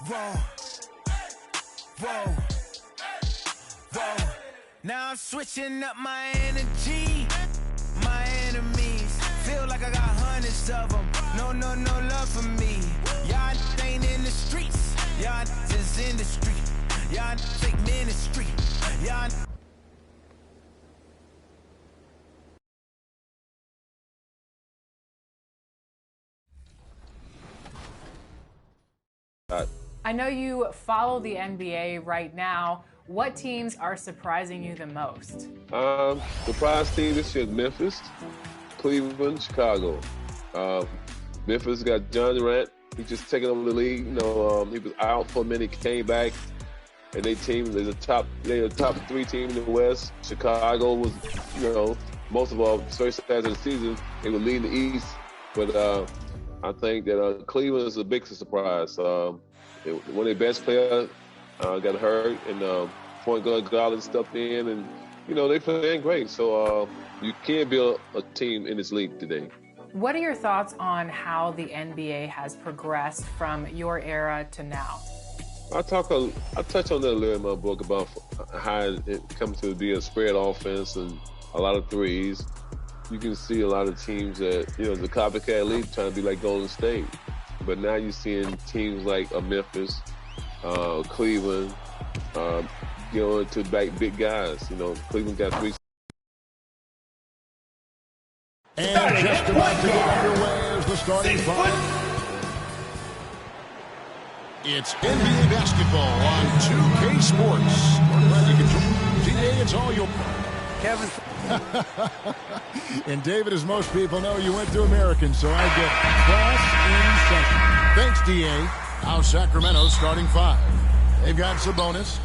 Whoa, whoa, whoa. Now I'm switching up my energy. My enemies feel like I got hundreds of them. No love for me. Y'all ain't in the streets. Y'all just in the street. Y'all take ministry. Y'all. I know you follow the NBA right now. What teams are surprising you the most? Surprise team this year is Memphis, Cleveland, Chicago. Memphis got John Durant. He's just taking over the league. You know, he was out for a minute, came back, and they're the top 3 team in the West. Chicago was, you know, most of all, first half of the season, they were leading the East. But I think that Cleveland is a big surprise. One of their best players got hurt, and point guard Garland stepped in, and you know they playing great. So you can't build a team in this league today. What are your thoughts on how the NBA has progressed from your era to now? I touch on that a little in my book about how it comes to be a spread offense and a lot of threes. You can see a lot of teams that, you know, the copycat league trying to be like Golden State. But now you're seeing teams like Memphis, Cleveland, going to back big guys. You know, Cleveland got 3. And just about to get underway as the starting five. It's NBA basketball on 2K Sports. DA, it's all your... Kevin. And David, as most people know, you went to American, so I get class in session. Thanks, DA. Now Sacramento's starting 5. They've got Sabonis.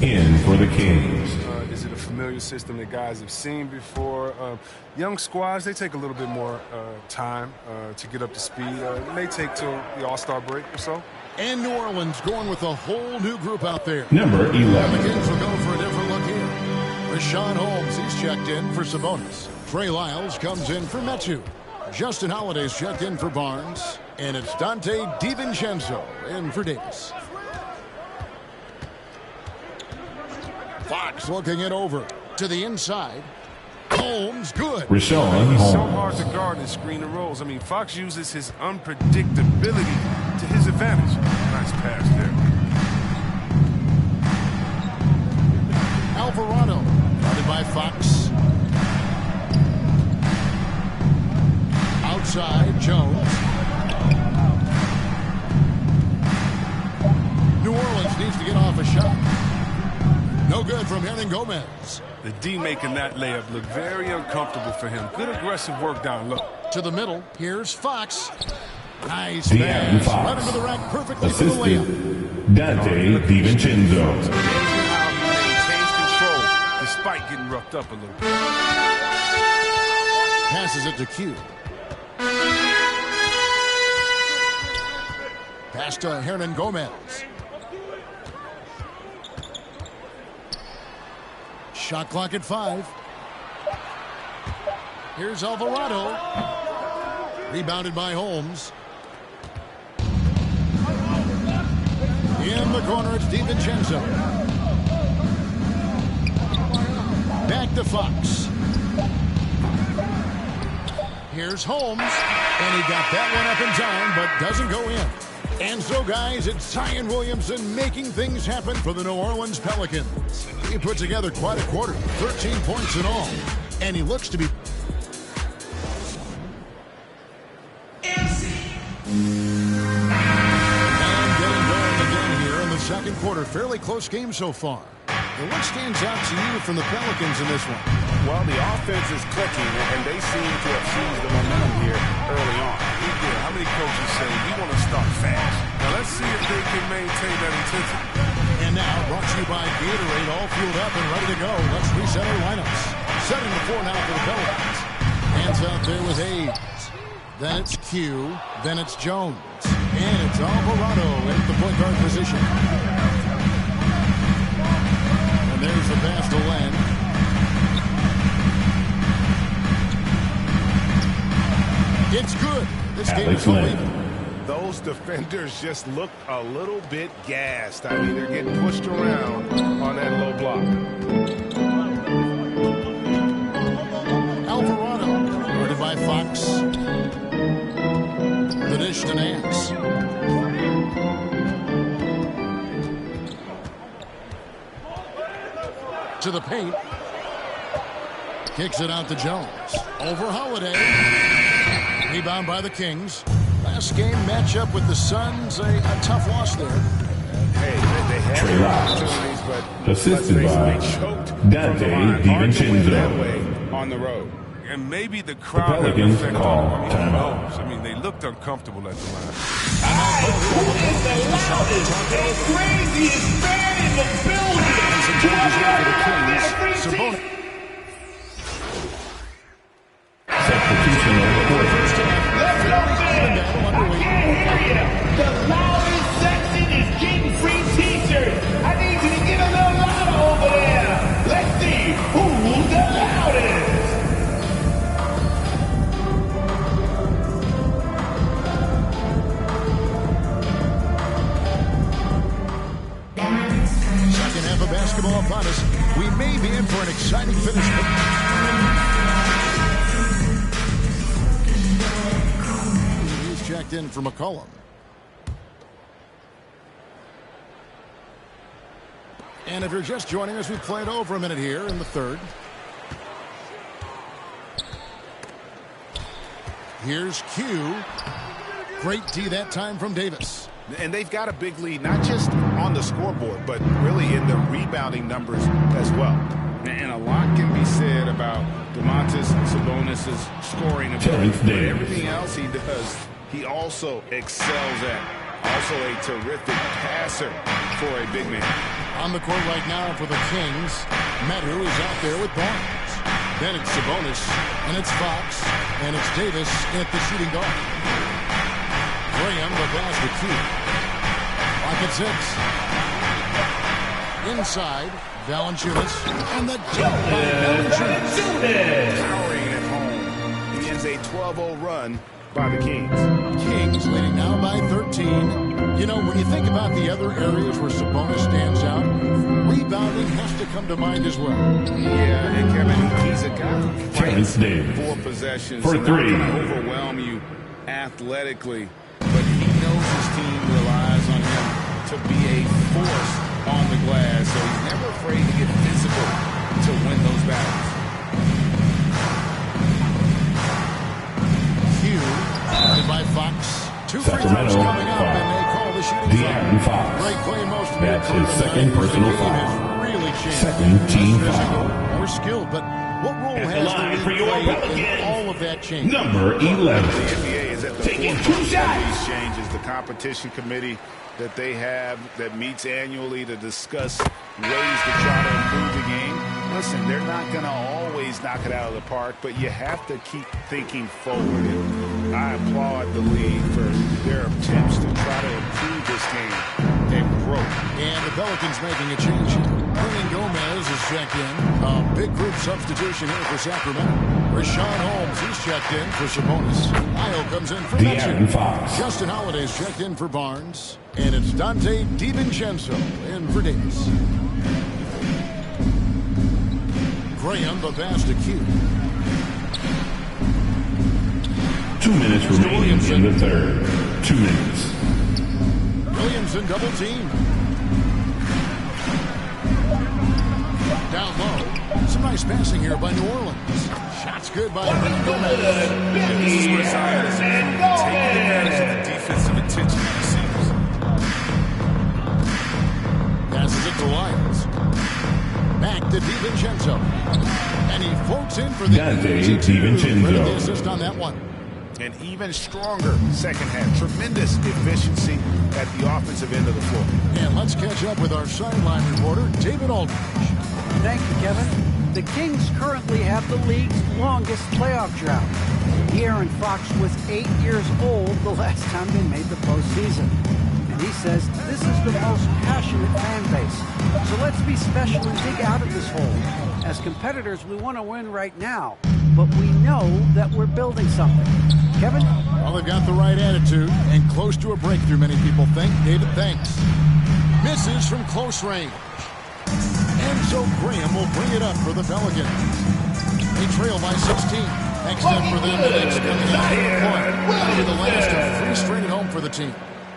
In for the Kings. Is it a familiar system that guys have seen before? Young squads, they take a little bit more time to get up to speed. It may take till the All-Star break or so. And New Orleans going with a whole new group out there. Number 11. The Kings will go for a different look here. Rashawn Holmes, he's checked in for Sabonis. Trey Lyles comes in for Metu. Justin Holiday's checked in for Barnes. And it's Dante DiVincenzo in for Davis. Fox looking it over to the inside. Holmes, good. Rashawn He's Holmes. so hard to guard and screen the rolls. I mean, Fox uses his unpredictability to his advantage. Nice pass there. Alvarado, guarded by Fox. Outside, Jones. New Orleans needs to get off a shot. No good from Hernangomez. The D making that layup look very uncomfortable for him. Good aggressive work down low. To the middle. Here's Fox. Nice De'Aaron pass. Fox. Right into the rack perfectly for the Assisted layup. Dante DiVincenzo. It's amazing how he maintains control despite getting roughed up a little bit. Passes it to Q. Pass to Hernangomez. Shot clock at 5. Here's Alvarado. Rebounded by Holmes. In the corner, it's DiVincenzo. Back to Fox. Here's Holmes. And he got that one up in time, but doesn't go in. And so, guys, it's Zion Williamson making things happen for the New Orleans Pelicans. He put together quite a quarter, 13 points in all. And he looks to be... And getting going again here in the second quarter. Fairly close game so far. And what stands out to you from the Pelicans in this one? Well, the offense is clicking, and they seem to have seized the momentum here early on. Yeah, how many coaches say we want to start fast? Now let's see if they can maintain that intensity. And now brought to you by Gatorade, all fueled up and ready to go. Let's reset our lineups. Setting the floor now for the Pelicans. Hands out there with Hayes. Then it's Q. Then it's Jones. And it's Alvarado at the point guard position. game is over. Those defenders just look a little bit gassed. I mean, they're getting pushed around on that low block. Alvarado, guarded by Fox. The dish to Nance. To the paint. Kicks it out to Jones. Over Holiday. Rebound by the Kings. Last game matchup with the Suns, a tough loss there. Hey, they had their opportunities, but assisted by they choked Dante DiVincenzo on the road. And maybe the crowd the Pelicans call timeout. I mean, they looked uncomfortable at the line. Who is the loudest and craziest fan in the building? Substitution of the court. The loudest section is getting free t-shirts. I need you to get a little louder over there. Let's see who's the loudest. Second half of basketball upon us. We may be in for an exciting finish. He's checked in for McCollum. And if you're just joining us, we've played over a minute here in the third. Here's Q. Great D that time from Davis. And they've got a big lead, not just on the scoreboard, but really in the rebounding numbers as well. And a lot can be said about Domantas Sabonis' scoring ability. But everything else he does, he also excels at. Also a terrific passer for a big man. On the court right now for the Kings, Medu is out there with Barnes. Then it's Sabonis, and it's Fox, and it's Davis at the shooting guard. Graham, the pass to Q. Clock at 6. Inside, Valanciunas, and the jump by Valanciunas. Towering at home. He ends a 12-0 run by the Kings. Kings leading now by 13. You know, when you think about the other areas where Sabonis stands out, rebounding has to come to mind as well. Yeah, and Kevin, he's a guy who fights Davis for possessions. for three. Overwhelm you athletically, but he knows his team relies on him to be a force on the glass, so he's never afraid to get physical to win those battles. By Fox. Two free throws coming up, and they call the shooting foul. Great play, most of That's his second personal foul. Really second team foul. More skilled, but what role has the league played in all of that change? Number 11. The NBA is at the forefront of these changes. The competition committee that they have that meets annually to discuss ways to try to improve the game. Listen, they're not going to always knock it out of the park, but you have to keep thinking forward. And I applaud the league for their attempts to try to improve this game and grow. And the Pelicans making a change here. Hernan Gomez is checked in. A big group substitution here for Sacramento. Rashawn Holmes, he's checked in for Sabonis. Io comes in for Mitchell. Fox. Justin Holiday's checked in for Barnes. And it's Dante DiVincenzo in for Davis. Graham, the pass to Q. 2 minutes remaining in the third. 2 minutes. Williamson double team. Down low. Some nice passing here by New Orleans. Shots good by Hernan Gomez. This is where Zion is taking advantage of the defensive attention he receives. Passes it to Lyons. Back to DiVincenzo. And he floats in for the DiVincenzo. assist on that one. An even stronger second half. Tremendous efficiency at the offensive end of the floor. And let's catch up with our sideline reporter, David Aldridge. Thank you, Kevin. The Kings currently have the league's longest playoff drought. De'Aaron Fox was 8 years old the last time they made the postseason. And he says this is the most passionate fan base. So let's be special and dig out of this hole. As competitors, we want to win right now. but we know that we're building something. Kevin? Well, they've got the right attitude and close to a breakthrough, many people think. David thanks. Misses from close range. Enzo Graham will bring it up for the Pelicans. They trail by 16. Next up for them, the Knicks coming out of the point. That'll be the last of 3 straight at home for the team.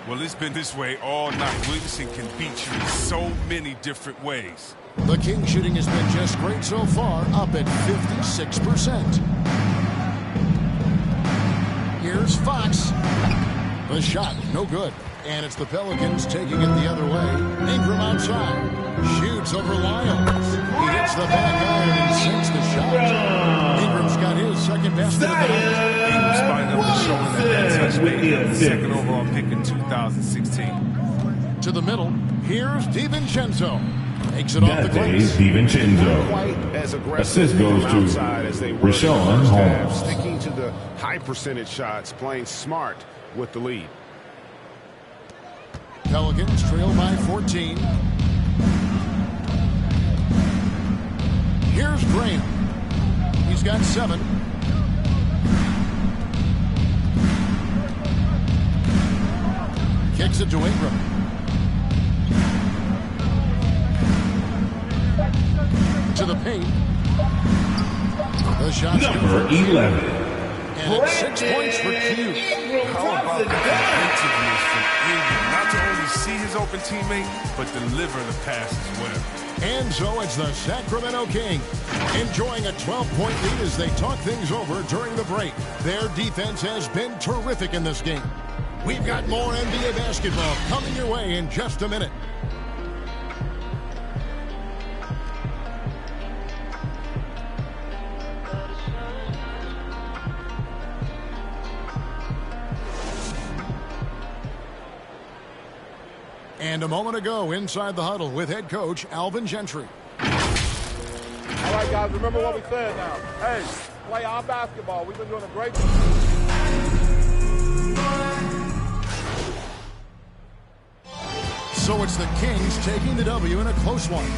Well, it's been this way all night. Williamson can beat you in so many different ways. The Kings shooting has been just great so far, up at 56%. Here's Fox. The shot, no good. And it's the Pelicans taking it the other way. Ingram outside. Shoots over Lyles. He hits the back iron and sinks the shot. Ingram's got his second basket of the night. Ingram's spotting up and showing that touch made him the second overall pick in 2016. To the middle. Here's DiVincenzo. Takes it off the glass. DiVincenzo. As aggressive Assist goes to outside as they were Rashawn Holmes. sticking to the high percentage shots, playing smart with the lead. Pelicans trail by 14. Here's Graham. He's got 7. Kicks it to Ingram. To the paint. The shot's Number 11. And it's 6 points for Q. How about the inventiveness from Ingram? Not to only see his open teammate, but deliver the pass as well. And so it's the Sacramento Kings enjoying a 12-point lead as they talk things over during the break. Their defense has been terrific in this game. We've got more NBA basketball coming your way in just a minute. And a moment ago, inside the huddle with head coach Alvin Gentry. All right, guys, remember what we said now. Hey, play our basketball. We've been doing a great job. So it's the Kings taking the W in a close one.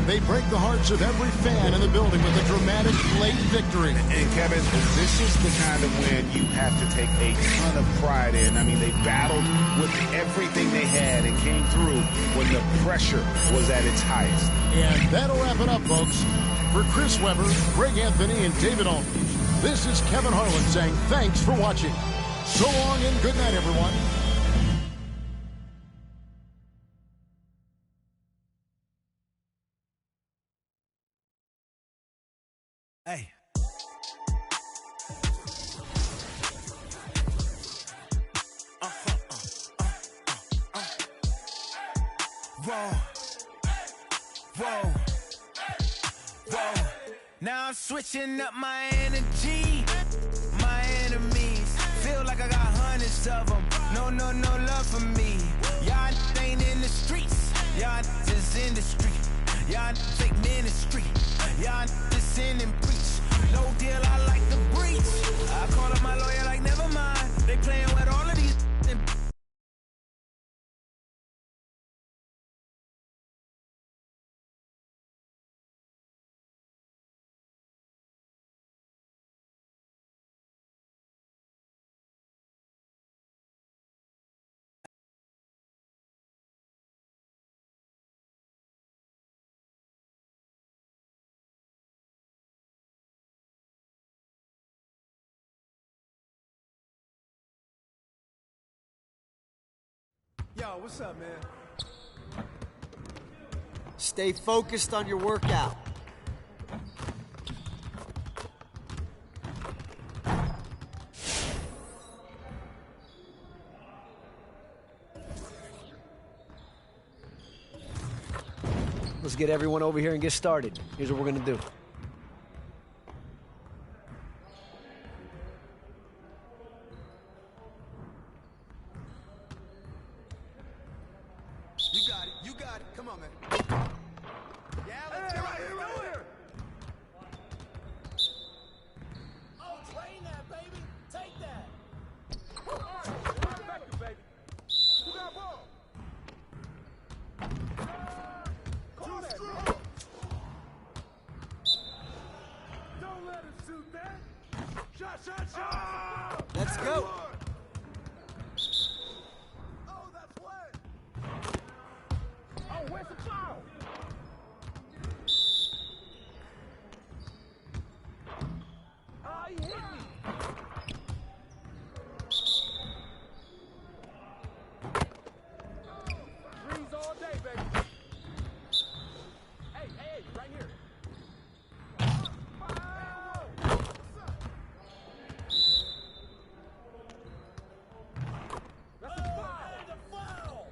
They break the hearts of every fan in the building with a dramatic late victory. And Kevin, this is the kind of win you have to take a ton of pride in. I mean, they battled with everything they had and came through when the pressure was at its highest. And that'll wrap it up, folks. For Chris Webber, Greg Anthony, and David Aldridge, this is Kevin Harlan saying thanks for watching. So long and good night, everyone. Hey. Whoa. Whoa. Whoa. Now I'm switching up my energy. My enemies feel like I got hundreds of them. No love for me. Y'all ain't in the streets. Y'all just in the street. Y'all take ministry. Y'all just sin and preach. No deal, I like the breach. I call up my lawyer like, never mind. They playing with all of these. Yo, what's up, man? Stay focused on your workout. Let's get everyone over here and get started. Here's what we're going to do. You got it. Come on, man. Yeah, let's get right here. Oh, train that, baby. Take that. All right, back to baby. Who got ball? Call that. Don't let him shoot that. Let's go. Where's the foul? He hit me. Threes all day, baby. Hey, right here. That's a foul.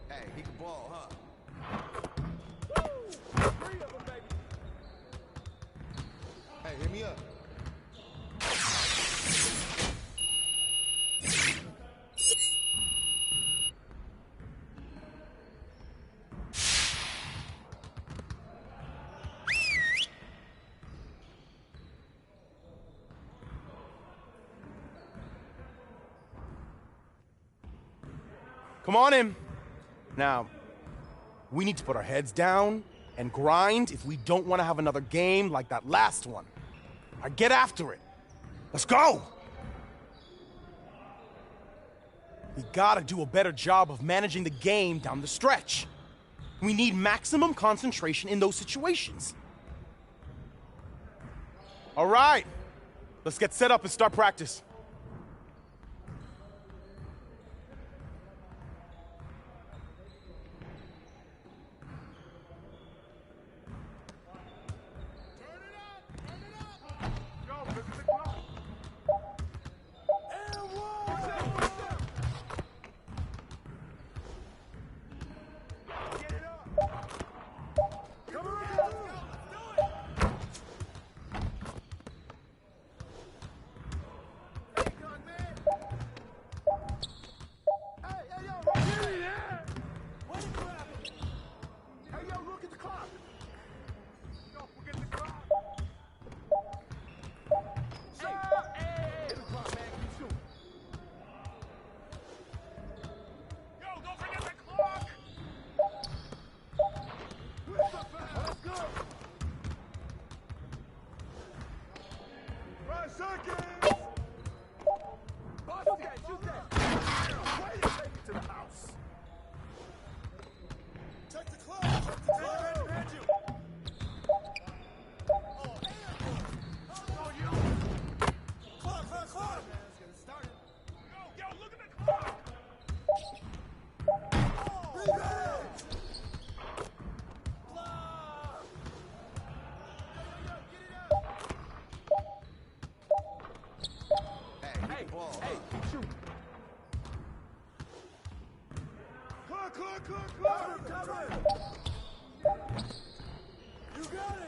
Hey, he can ball, huh? Three of them, baby. Hey, hit me up. Come on in. Now, we need to put our heads down and grind if we don't want to have another game like that last one. All right, get after it. Let's go! We gotta do a better job of managing the game down the stretch. We need maximum concentration in those situations. All right, let's get set up and start practice.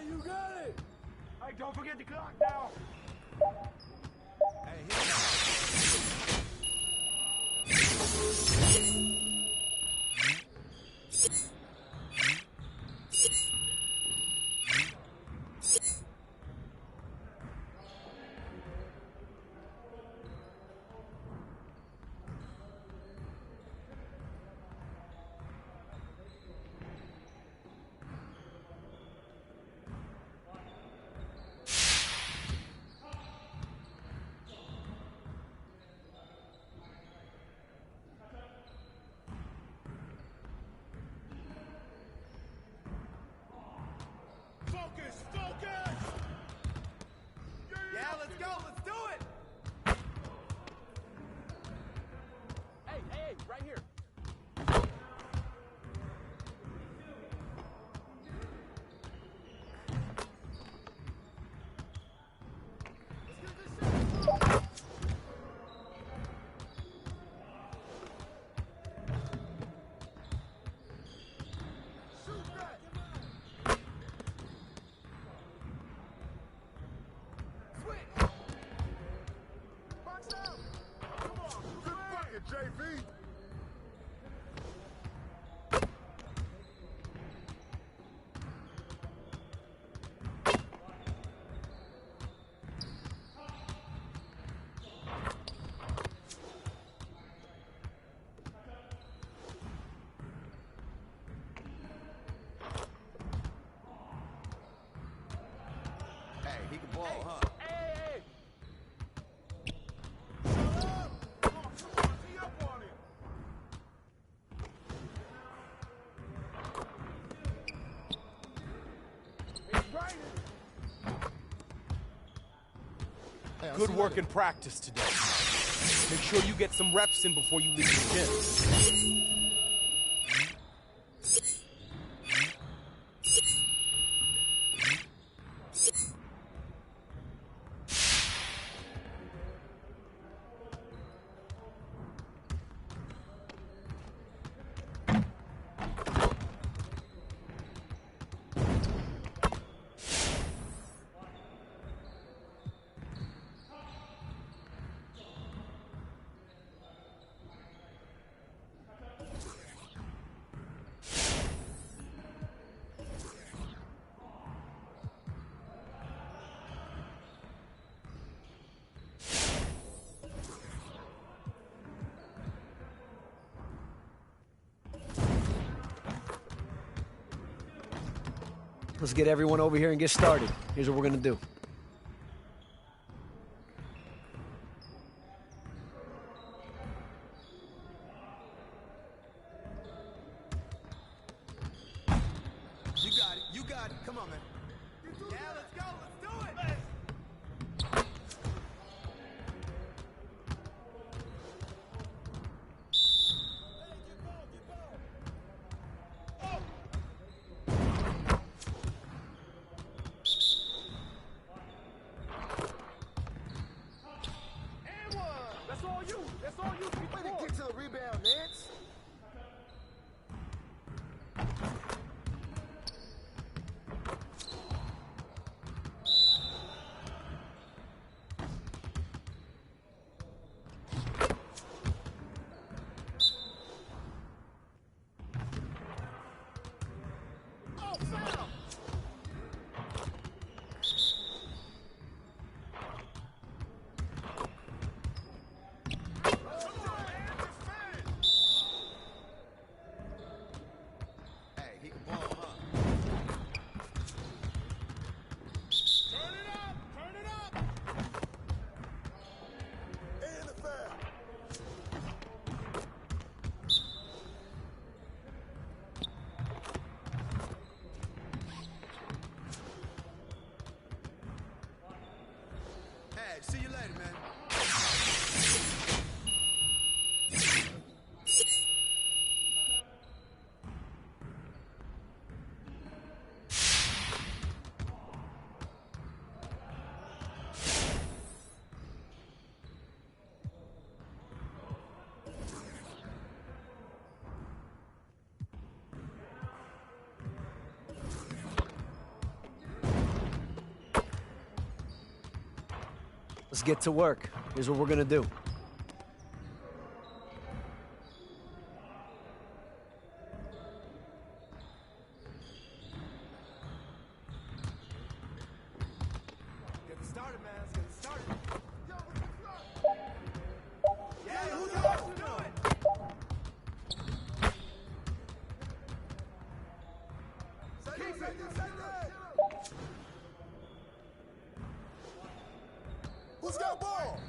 You got it. Hey, don't forget the clock now. Hey, ball, huh? Hey! Shut up! Come on, tee up on him. He's right. Good work in practice today. Make sure you get some reps in before you leave the gym. Let's get everyone over here and get started. Here's what we're gonna do. You got it. You got it. Come on, man. Yeah, let's go. Let's do it. That's all you. That's all you. Way to get to the rebound, Nance. Oh, foul! Hey, he can ball, huh? Turn it up! Turn it up! And the foul. Hey, see you later, man. Let's get to work. Here's what we're gonna do. Get it started, man. Let's get it started. Yeah, who's do it? Keep it. Who's got ball?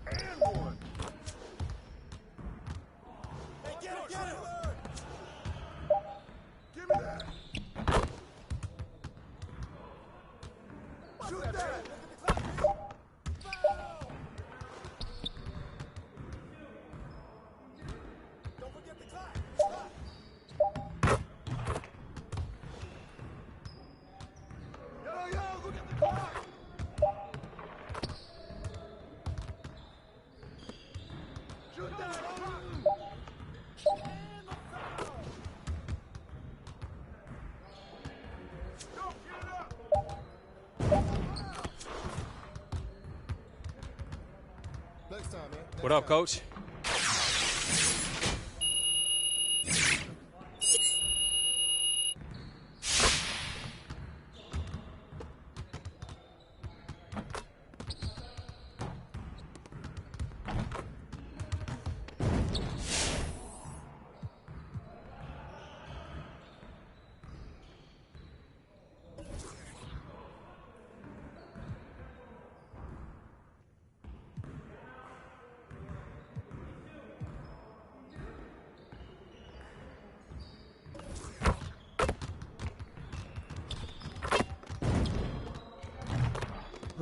And one. Hey, get it, get it. Give me that. Shoot that. Don't forget the clock. Yo, look at the clock. Shoot that. And the foul. Go, get it up. Next time, man. What up, Coach?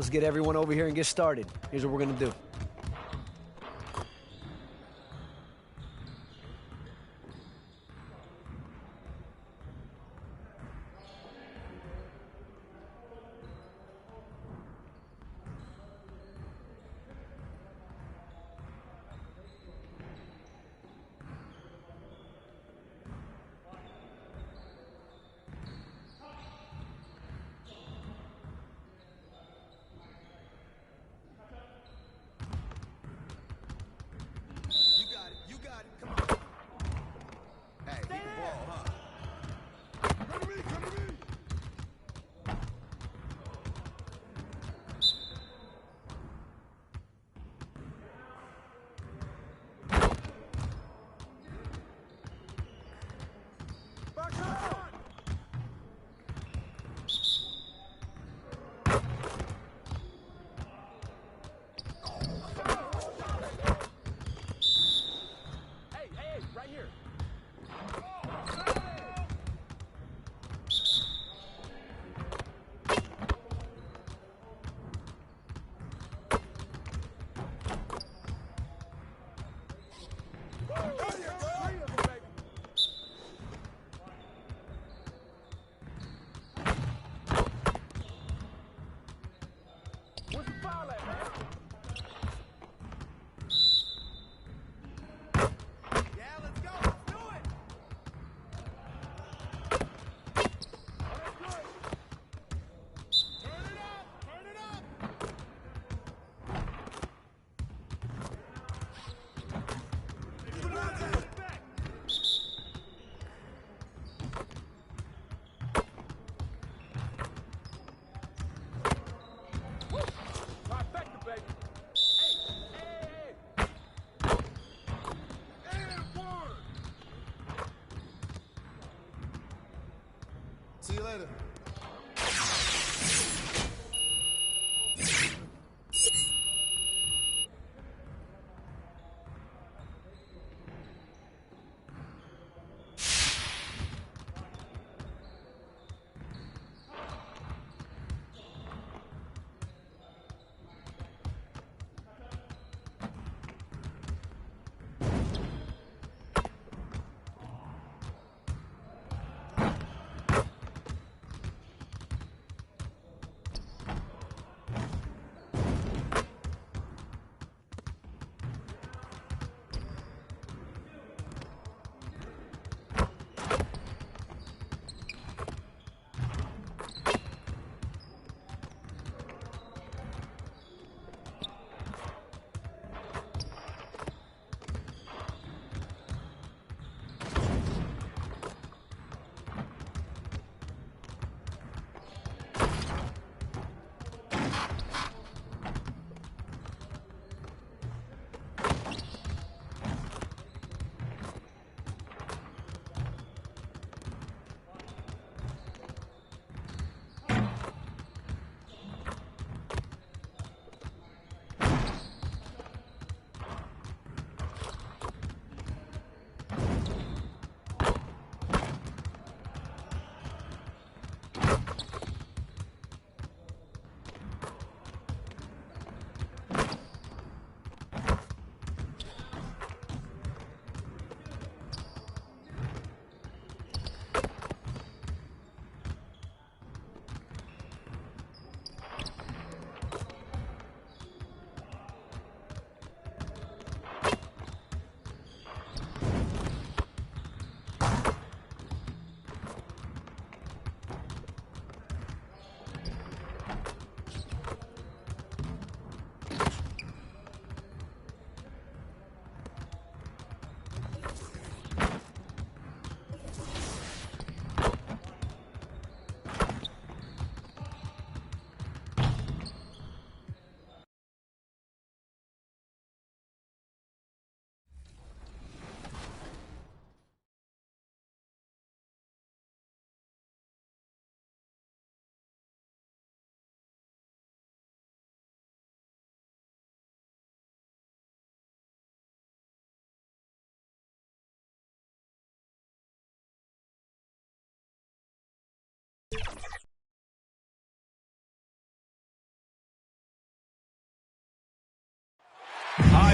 Let's get everyone over here and get started. Here's what we're going to do.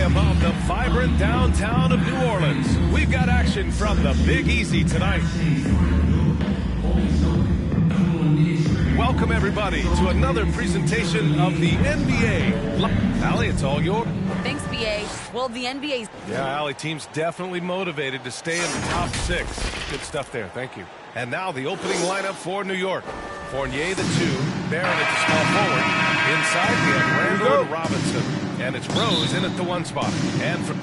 anthem of the vibrant downtown of New Orleans. We've got action from the Big Easy tonight. Welcome, everybody, to another presentation of the NBA. Allie, it's all yours. Thanks, BA. Well, the NBA's... Yeah, Allie, team's definitely motivated to stay in the top 6. Good stuff there. Thank you. And now the opening lineup for New York. Fournier, the 2. Barron at the small forward. Inside, we have Randall and Robinson. And it's Rose in at the 1 spot. And for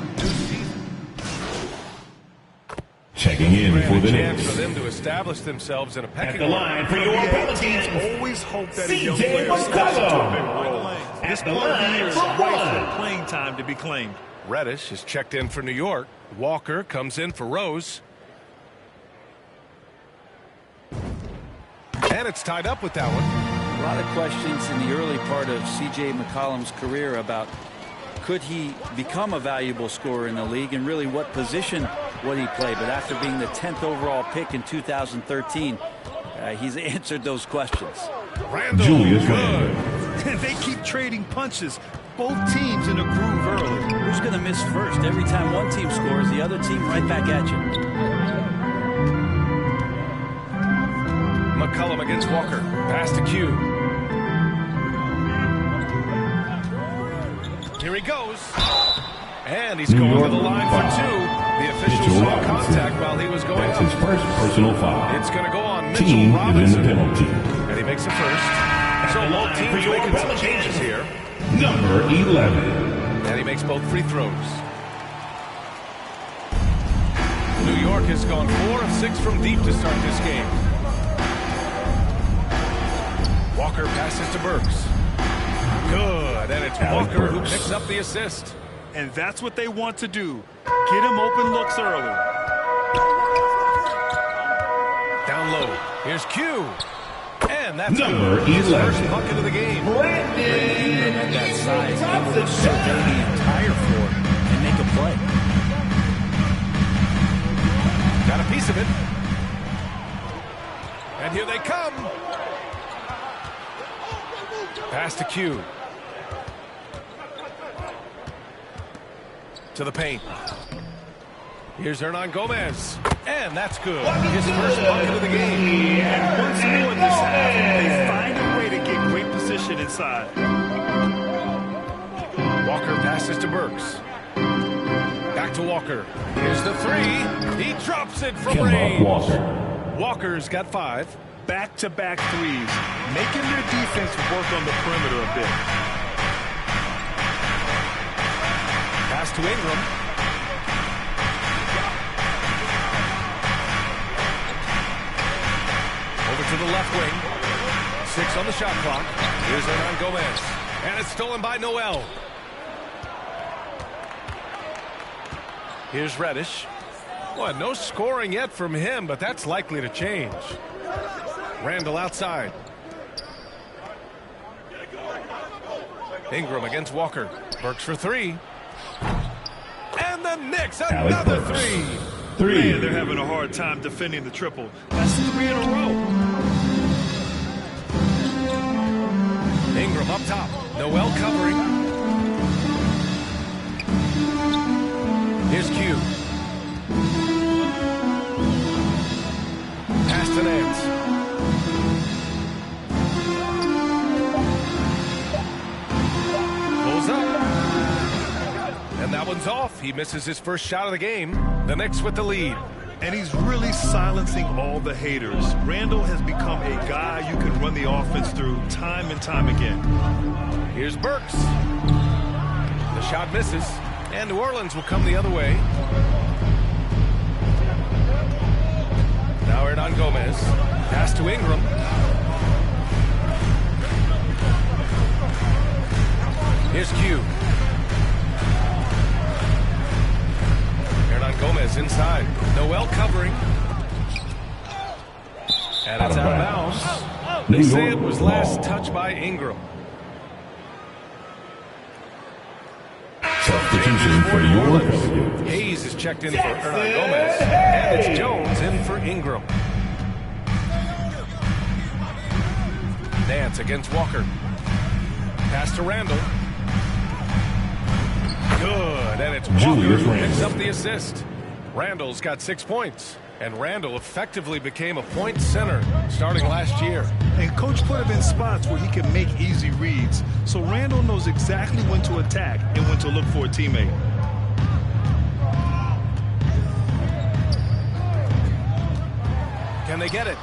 checking in for the chance Knicks. for them to establish themselves in a pecking At the line for your Teams always hope that a young player steps into a big role. This part of the year is ripe for playing time to be claimed. Reddish is checked in for New York. Walker comes in for Rose. And it's tied up with that one. A lot of questions in the early part of C.J. McCollum's career about could he become a valuable scorer in the league and really what position would he play. But after being the 10th overall pick in 2013, he's answered those questions. Julius Randle. They keep trading punches. Both teams in a groove early. Who's going to miss first? Every time one team scores, the other team right back at you. McCollum against Walker. Pass to Q. Here he goes. And he's going to the line for 2. The official saw contact while he was going That's up. his first personal foul. It's going to go on Mitchell Team Robinson. is in the penalty. And he makes a first. So both teams making some changes here. Number 11. And he makes both free throws. New York has gone 4 of 6 from deep to start this game. Walker passes to Burks. Good, and it's Walker who picks up the assist. And that's what they want to do. Get him open looks early. Down low. Here's Q. And that's Number his 11. first bucket of the game. Brandon Ingram at that size, able to survey the entire floor and make a play. Got a piece of it. And here they come. Pass to Q. To the paint. Here's Hernan Gomez. And that's good. His first bucket of the game. And once more this half, they find a way to get great position inside. Walker passes to Burks. Back to Walker. Here's the 3. He drops it from range. Walker's got 5. Back-to-back threes, making their defense work on the perimeter a bit. Pass to Ingram. Over to the left wing. 6 on the shot clock. Here's Hernan Gomez. And it's stolen by Noel. Here's Reddish. Well, no scoring yet from him, but that's likely to change. Randall outside. Ingram against Walker. Burks for 3. And the Knicks, another 3. Man, they're having a hard time defending the triple. That's 3 in a row. Ingram up top. Noel covering. Here's Q. Pass to Nance. And that one's off. He misses his first shot of the game. The Knicks with the lead. And he's really silencing all the haters. Randall has become a guy you can run the offense through time and time again. Here's Burks. The shot misses. And New Orleans will come the other way. Now Hernan Gomez. Pass to Ingram. Here's Q. Hernan Gomez inside. Noel covering. And it's out of bounds. They say it was last touched by Ingram. Substitution for your Hayes is checked in for Hernan Gomez. And it's Jones in for Ingram. Nance against Walker. Pass to Randall. Good. And then it's Julius Walker who Randle. picks up the assist. Randle's got 6 points. And Randle effectively became a point center starting last year. And Coach put him in spots where he can make easy reads. So Randle knows exactly when to attack and when to look for a teammate. Can they get it?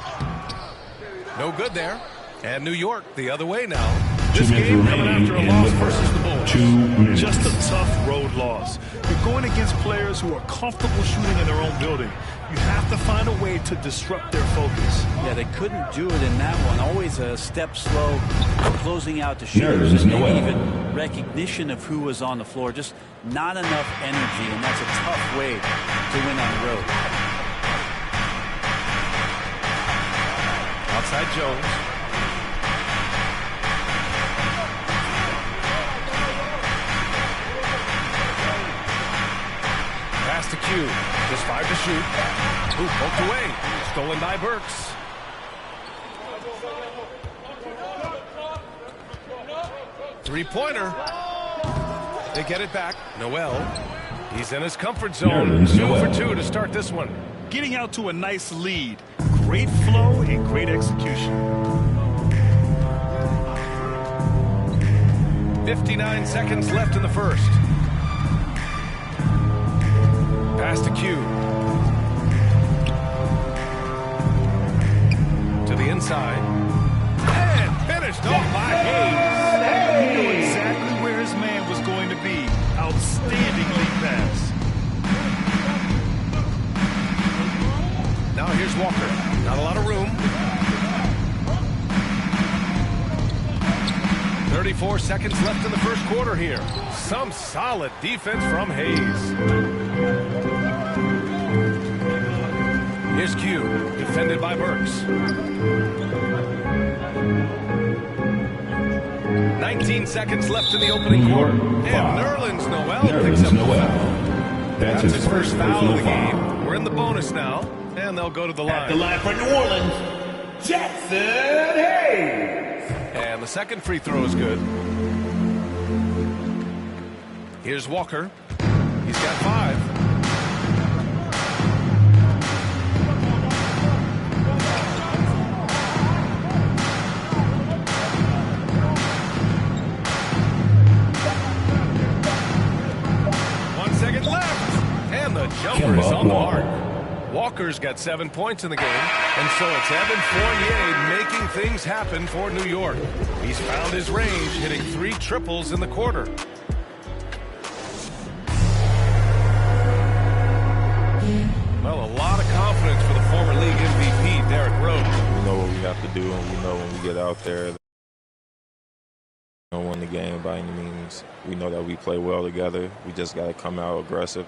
No good there. And New York the other way now. This game coming after a loss versus the Bulls. 2 minutes. Just a tough road loss. You're going against players who are comfortable shooting in their own building. You have to find a way to disrupt their focus. Yeah, they couldn't do it in that one. Always a step slow, closing out the shooters, and maybe even recognition of who was on the floor. Just not enough energy, and that's a tough way to win on the road. Outside Jones. Pass to Q. Just 5 to shoot. Ooh, poked away. Stolen by Burks. Three-pointer. They get it back. Noel. He's in his comfort zone. 2 for 2 to start this one. Getting out to a nice lead. Great flow and great execution. 59 seconds left in the first. Pass to Q. To the inside. And finished off by Hayes. He knew exactly where his man was going to be. Outstanding lead pass. Now here's Walker. Not a lot of room. 34 seconds left in the first quarter here. Some solid defense from Hayes. Here's Q, defended by Burks. 19 seconds left in the opening quarter. And Nerlens Noel picks up the foul. That's his first foul of the foul. game. We're in the bonus now, and they'll go to the line. At the line for New Orleans, Jackson Hayes. And the second free throw is good. Here's Walker. He's got 5. And the jumper is on the mark. Walker's got 7 points in the game, and so it's Evan Fournier making things happen for New York. He's found his range, hitting 3 triples in the quarter. Well, a lot of confidence for the former league MVP, Derrick Rose. We know what we have to do, and we know when we get out there, we don't win the game by any means. We know that we play well together. We just got to come out aggressive.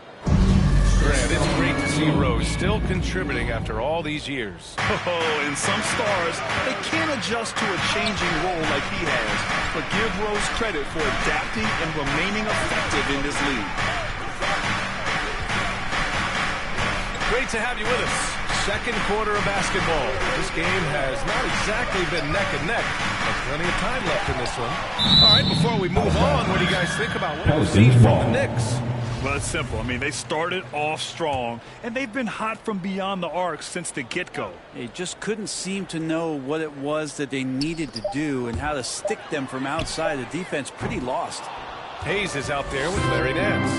Grant, it's great to see Rose still contributing after all these years. Oh, and some stars, they can't adjust to a changing role like he has. But give Rose credit for adapting and remaining effective in this league. Great to have you with us. Second quarter of basketball. This game has not exactly been neck and neck, but plenty of time left in this one. All right, before we move on, what do you guys think about what we've seen from the Knicks? Well, it's simple. I mean, they started off strong, and they've been hot from beyond the arc since the get-go. They just couldn't seem to know what it was that they needed to do and how to stick them from outside. The defense pretty lost. Hayes is out there with Larry Nance.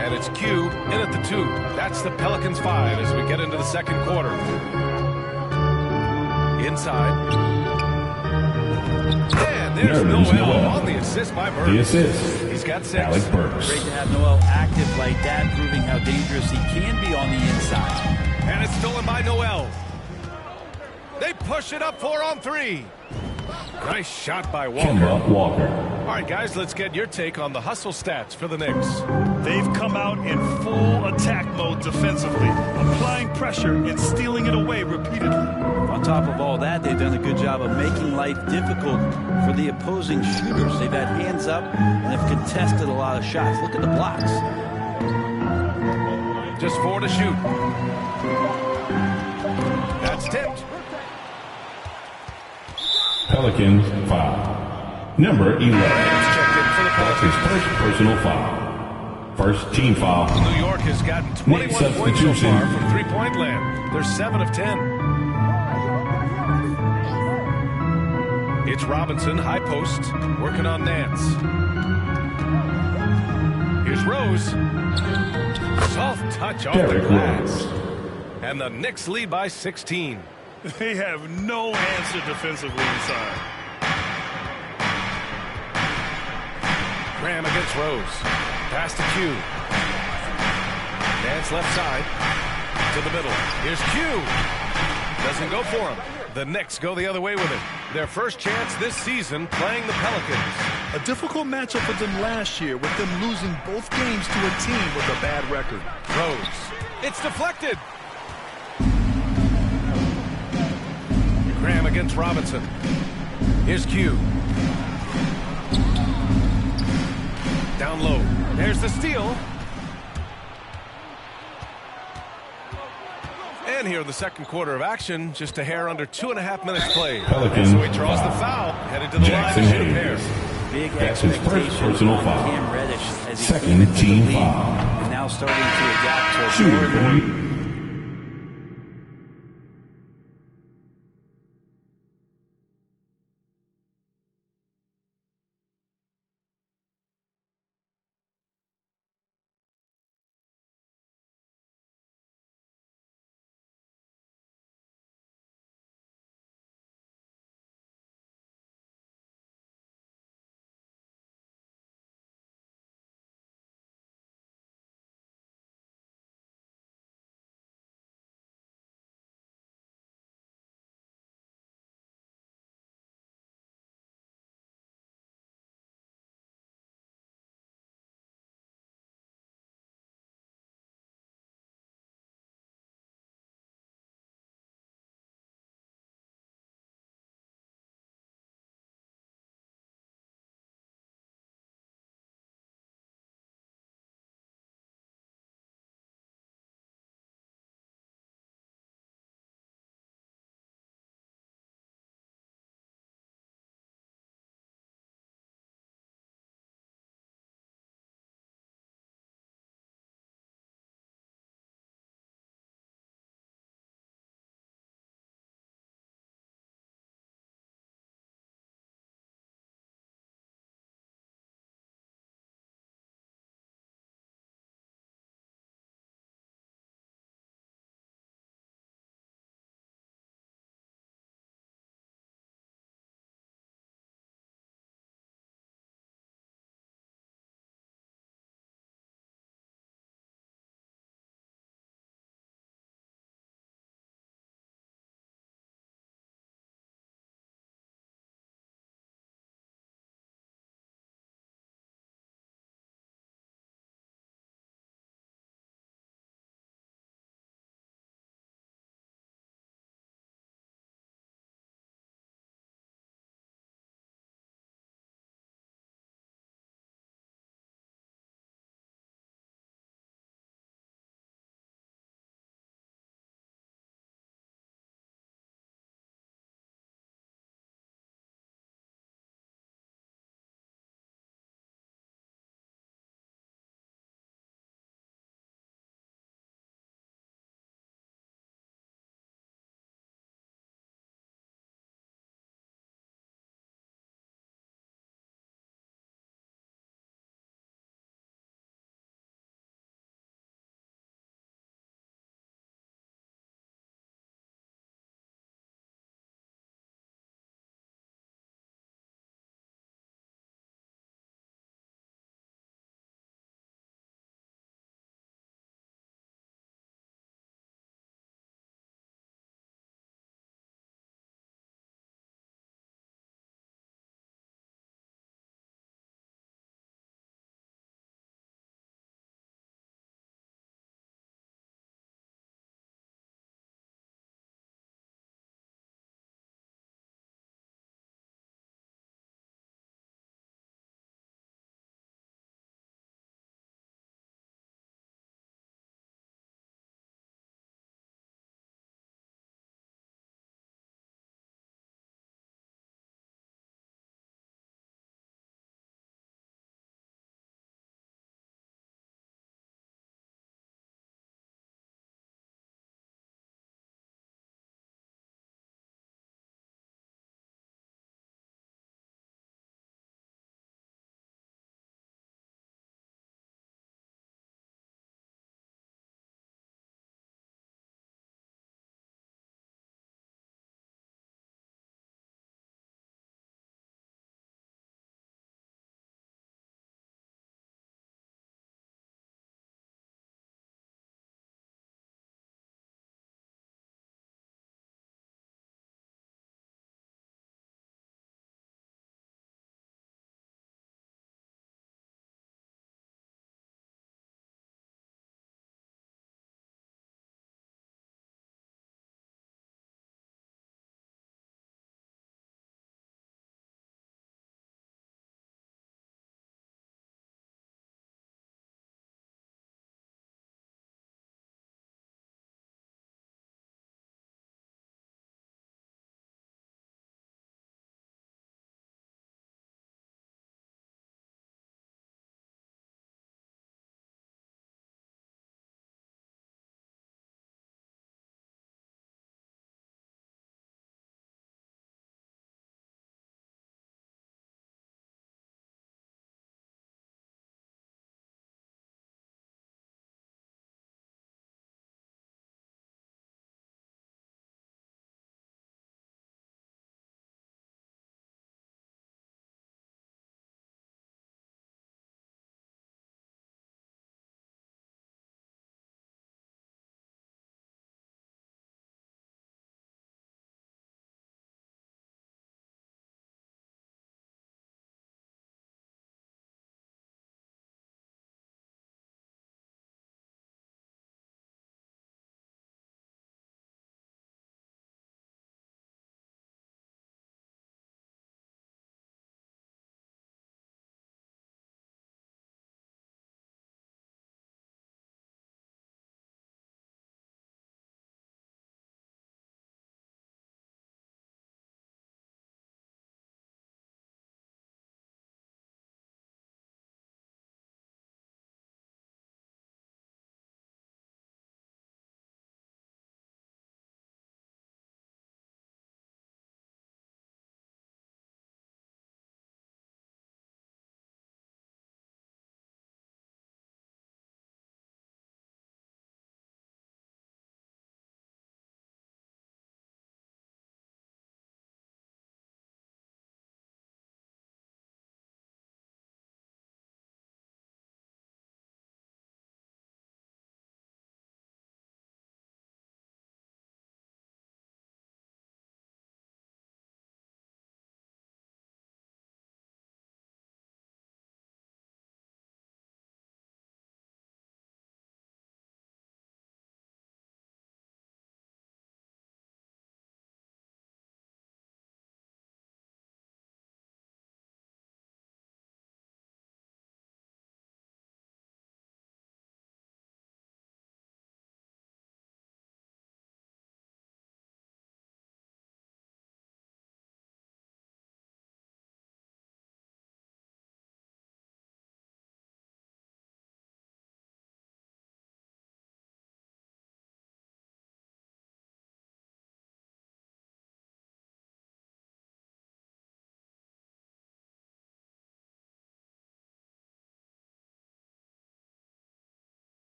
And it's Q in at the 2. That's the Pelicans 5 as we get into the second quarter. Inside. And there's Noel on the assist by Burks. The assist. He's got 6. Alec Burks. Great to have Noel active like that, proving how dangerous he can be on the inside. And it's stolen by Noel. They push it up 4 on 3. Nice shot by Walker. Kemba Walker. All right, guys, let's get your take on the hustle stats for the Knicks. They've come out in full attack mode defensively, applying pressure and stealing it away repeatedly. On top of all that, they've done a good job of making life difficult for the opposing shooters. They've had hands up and have contested a lot of shots. Look at the blocks. Just 4 to shoot. That's tipped. Pelicans 5. Number 11. That's his first personal foul. First team foul. New York has gotten 21 points so far from three-point land. They're 7 of 10. It's Robinson, high post, working on Nance. Here's Rose. Soft touch off the glass. And the Knicks lead by 16. They have no answer defensively inside. Graham against Rose. Pass to Q. Nance left side. To the middle. Here's Q. Doesn't go for him. The Knicks go the other way with it. Their first chance this season playing the Pelicans. A difficult matchup for them last year with them losing both games to a team with a bad record. Rose. It's deflected. Graham against Robinson. Here's Q. Down low. There's the steal. And here in the second quarter of action, just a hair under 2.5 minutes played. Pelicans So he draws the foul, headed to the line to shoot a pair. Big That's his first personal foul. Cam Reddish as he Second team foul. and now starting to adapt to a Shooter 3.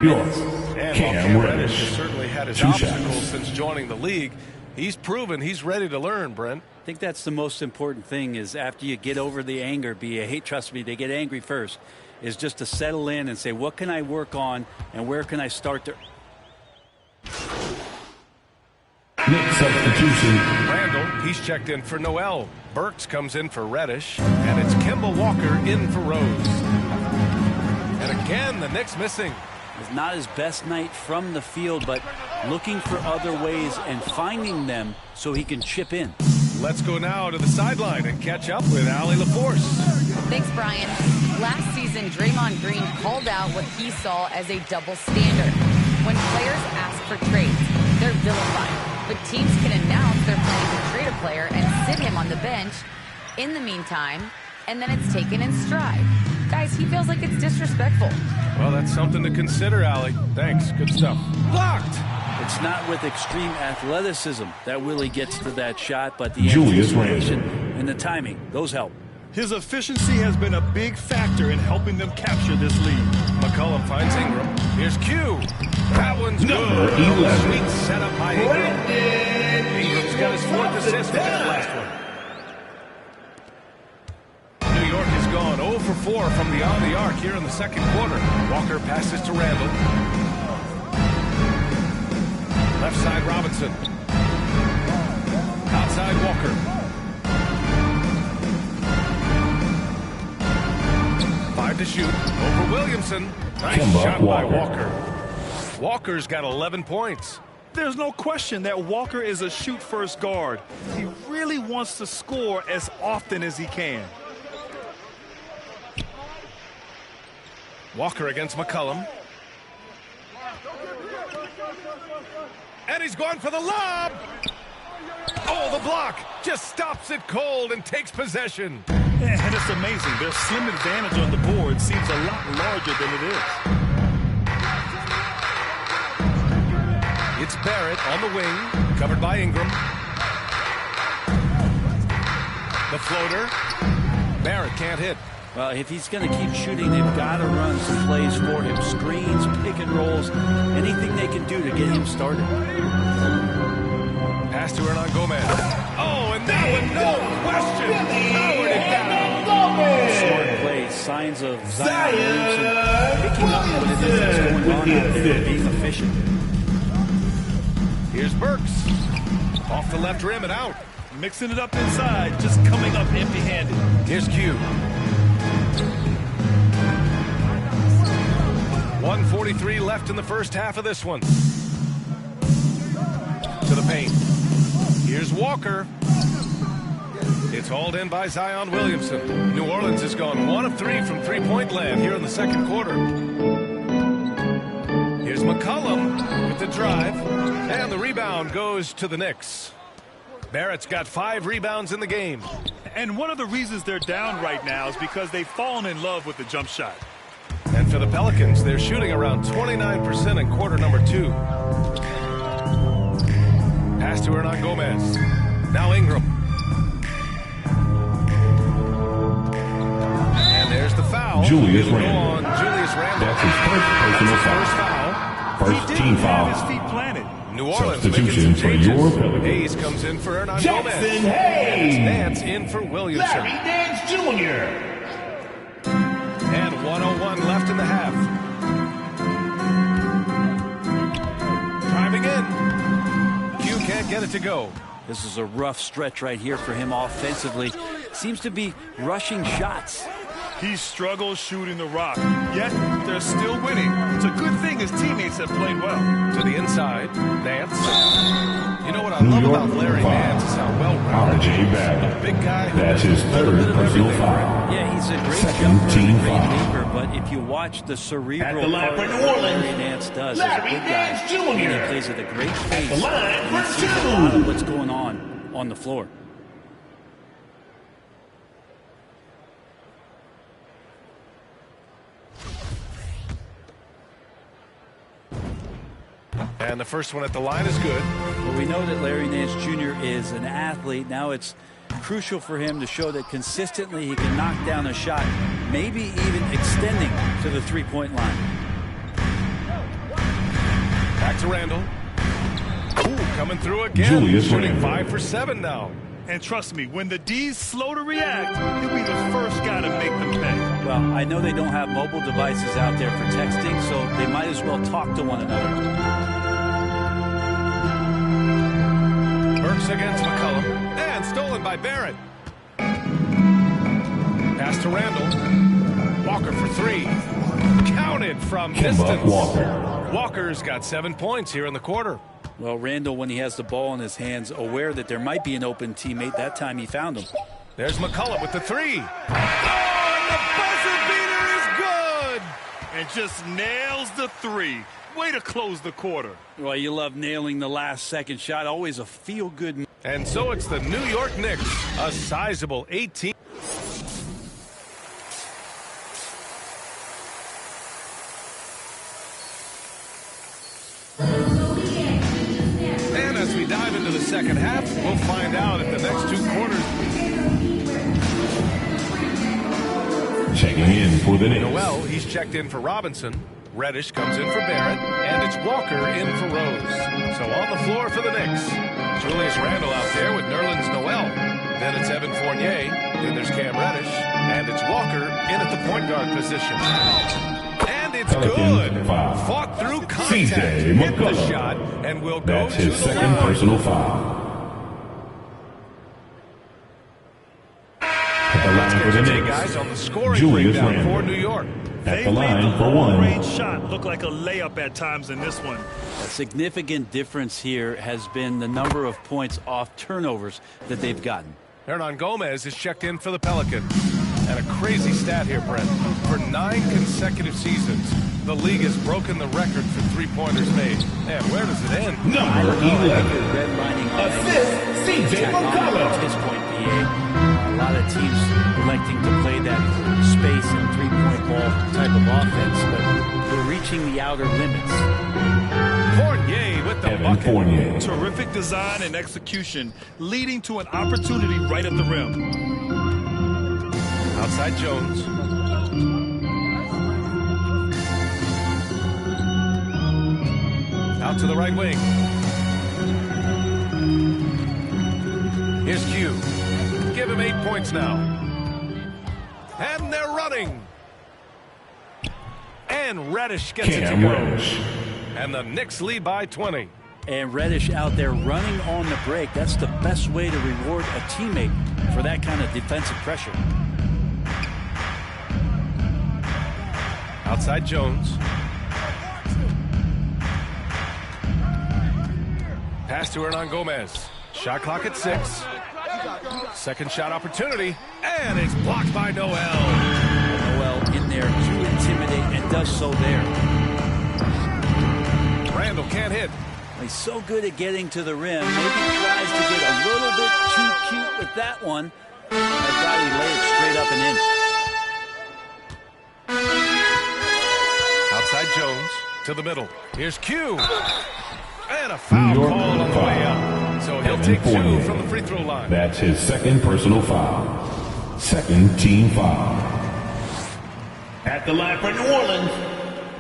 And Cam Reddish Reddish. has certainly had his 2 obstacles shots. since joining the league. He's proven he's ready to learn, Brent. I think that's the most important thing is after you get over the anger, trust me, they get angry first, is just to settle in and say, what can I work on and where can I start to... Next substitution. Randall, he's checked in for Noel. Burks comes in for Reddish. And it's Kemba Walker in for Rose. And again, the Knicks missing. It's not his best night from the field, but looking for other ways and finding them so he can chip in. Let's go now to the sideline and catch up with Allie LaForce. Thanks, Brian. Last season, Draymond Green called out what he saw as a double standard. When players ask for trades, they're vilified. But teams can announce they're planning to trade a player and sit him on the bench in the meantime, and then it's taken in stride. Guys, he feels like it's disrespectful. Well, that's something to consider, Allie. Thanks. Good stuff. Blocked! It's not with extreme athleticism that Willie gets to that shot, but the Julius anticipation and the timing, those help. His efficiency has been a big factor in helping them capture this lead. McCollum finds Ingram. Here's Q. That one's Number good. 11. Sweet setup by Ingram. Ingram's got his 4th assist with that last one. New York has gone 0 for 4 from beyond the arc here in the second quarter. Walker passes to Randall. Left side Robinson. Outside Walker. 5 to shoot. Over Williamson. Nice Kemba shot by Walker. Walker. Walker's got 11 points. There's no question that Walker is a shoot-first guard. He really wants to score as often as he can. Walker against McCollum. And he's going for the lob. Oh, the block just stops it cold and takes possession. And it's amazing. Their slim advantage on the board seems a lot larger than it is. It's Barrett on the wing, covered by Ingram. The floater. Barrett can't hit. Well, if he's going to keep shooting, they've got to run some plays for him. Screens, pick and rolls, anything they can do to get him started. Pass to Hernan Gomez. Oh, and that one, no question. Powered it down. Smart play, signs of Zion Williamson picking up what it is that's going on out there, being efficient. Here's Burks. Off the left rim and out. Mixing it up inside, just coming up empty-handed. Here's Q. 1:43 left in the first half of this one. To the paint. Here's Walker. It's hauled in by Zion Williamson. New Orleans has gone 1 of 3 from three-point land here in the second quarter. Here's McCollum with the drive. And the rebound goes to the Knicks. Barrett's got 5 rebounds in the game. And one of the reasons they're down right now is because they've fallen in love with the jump shot. And for the Pelicans, they're shooting around 29% in quarter number 2. Pass to Hernan Gomez. Now Ingram. And there's the foul. Julius It'll Randle. go on Julius Randle. That's his first personal First foul. foul. First He team didn't have his foul. feet planted. New Orleans Substitution making for some your changes. Pelicans. Hayes comes in for Hernan Jackson Gomez. Hayes. And it's Nance in for Williamson. Larry Nance Jr. And 1:01 left in the half. Driving in. Q can't get it to go. This is a rough stretch right here for him offensively. Seems to be rushing shots. He struggles shooting the rock, yet they're still winning. It's a good thing his teammates have played well. To the inside, Nance. You know what I New love York about Larry foul. Nance is how well-rounded R.J. he is. Barrett. Big guy who That's does his a little third bit of personal everything. foul. Yeah, he's a great Second jumper, team a great foul. leaper, but if you watch the At cerebral the line part for of New what Orleans, Larry Nance does as a Larry big guy, Nance Jr. and he plays at a great pace. the line and for he sees a lot two. of what's going on the floor. And the first one at the line is good. Well, we know that Larry Nance Jr. is an athlete. Now it's crucial for him to show that consistently he can knock down a shot, maybe even extending to the three-point line. to Randall. Ooh, coming through again. Julius shooting Randle. 5 for 7 now. And trust me, when the D's slow to react, he'll be the first guy to make them pay. Well, I know they don't have mobile devices out there for texting, so they might as well talk to one another. Burks against McCollum. And stolen by Barrett. Pass to Randall. Walker for 3. Counted from distance. Walker's got 7 points here in the quarter. Well, Randall, when he has the ball in his hands, aware that there might be an open teammate, that time he found him. There's McCollum with the 3. Oh, and the buzzer beater is good! And just nails the 3. Way to close the quarter. Well, you love nailing the last second shot. Always a feel-good. And so it's the New York Knicks, a sizable 18. And as we dive into the second half, we'll find out if the next 2 quarters. Checking in for the Knicks. Noel, he's checked in for Robinson. Reddish comes in for Barrett, and it's Walker in for Rose. So on the floor for the Knicks, Julius Randle out there with Nerlens Noel. Then it's Evan Fournier. Then there's Cam Reddish, and it's Walker in at the point guard position. And it's good. Fought through contact, hit the shot, and will go That's to his the second line. personal foul. At the line for the Guys Knicks, on the scoring Julius breakdown for Randle. New York. At the line for 1. Range shot looked like a layup at times in this one. A significant difference here has been the number of points off turnovers that they've gotten. Hernan Gomez is checked in for the Pelicans. And a crazy stat here, Brent. For 9 consecutive seasons, the league has broken the record for three-pointers made. Man, where does it end? Number 11. Assist, C.J. McCollum. At this point, PA, a lot of teams electing to play that space and three-point ball type of offense, but they're reaching the outer limits. Fournier with the bucket. Fournier. Terrific design and execution, leading to an opportunity right at the rim. Outside Jones. Out to the right wing. Here's Q. Give him 8 points now. And they're running. And Reddish gets it to go. And the Knicks lead by 20. And Reddish out there running on the break. That's the best way to reward a teammate for that kind of defensive pressure. Outside Jones. Pass to Hernan Gomez. Shot clock at 6. Second shot opportunity. And it's blocked by Noel. Noel in there to intimidate and does so there. Randall can't hit. He's so good at getting to the rim. Maybe tries to get a little bit too cute with that one. I thought he laid it straight up and in. Outside Jones to the middle. Here's Q. And a foul call on the way out. So he'll take 2 from the free throw line. That's his second personal foul. Second team foul. At the line for New Orleans,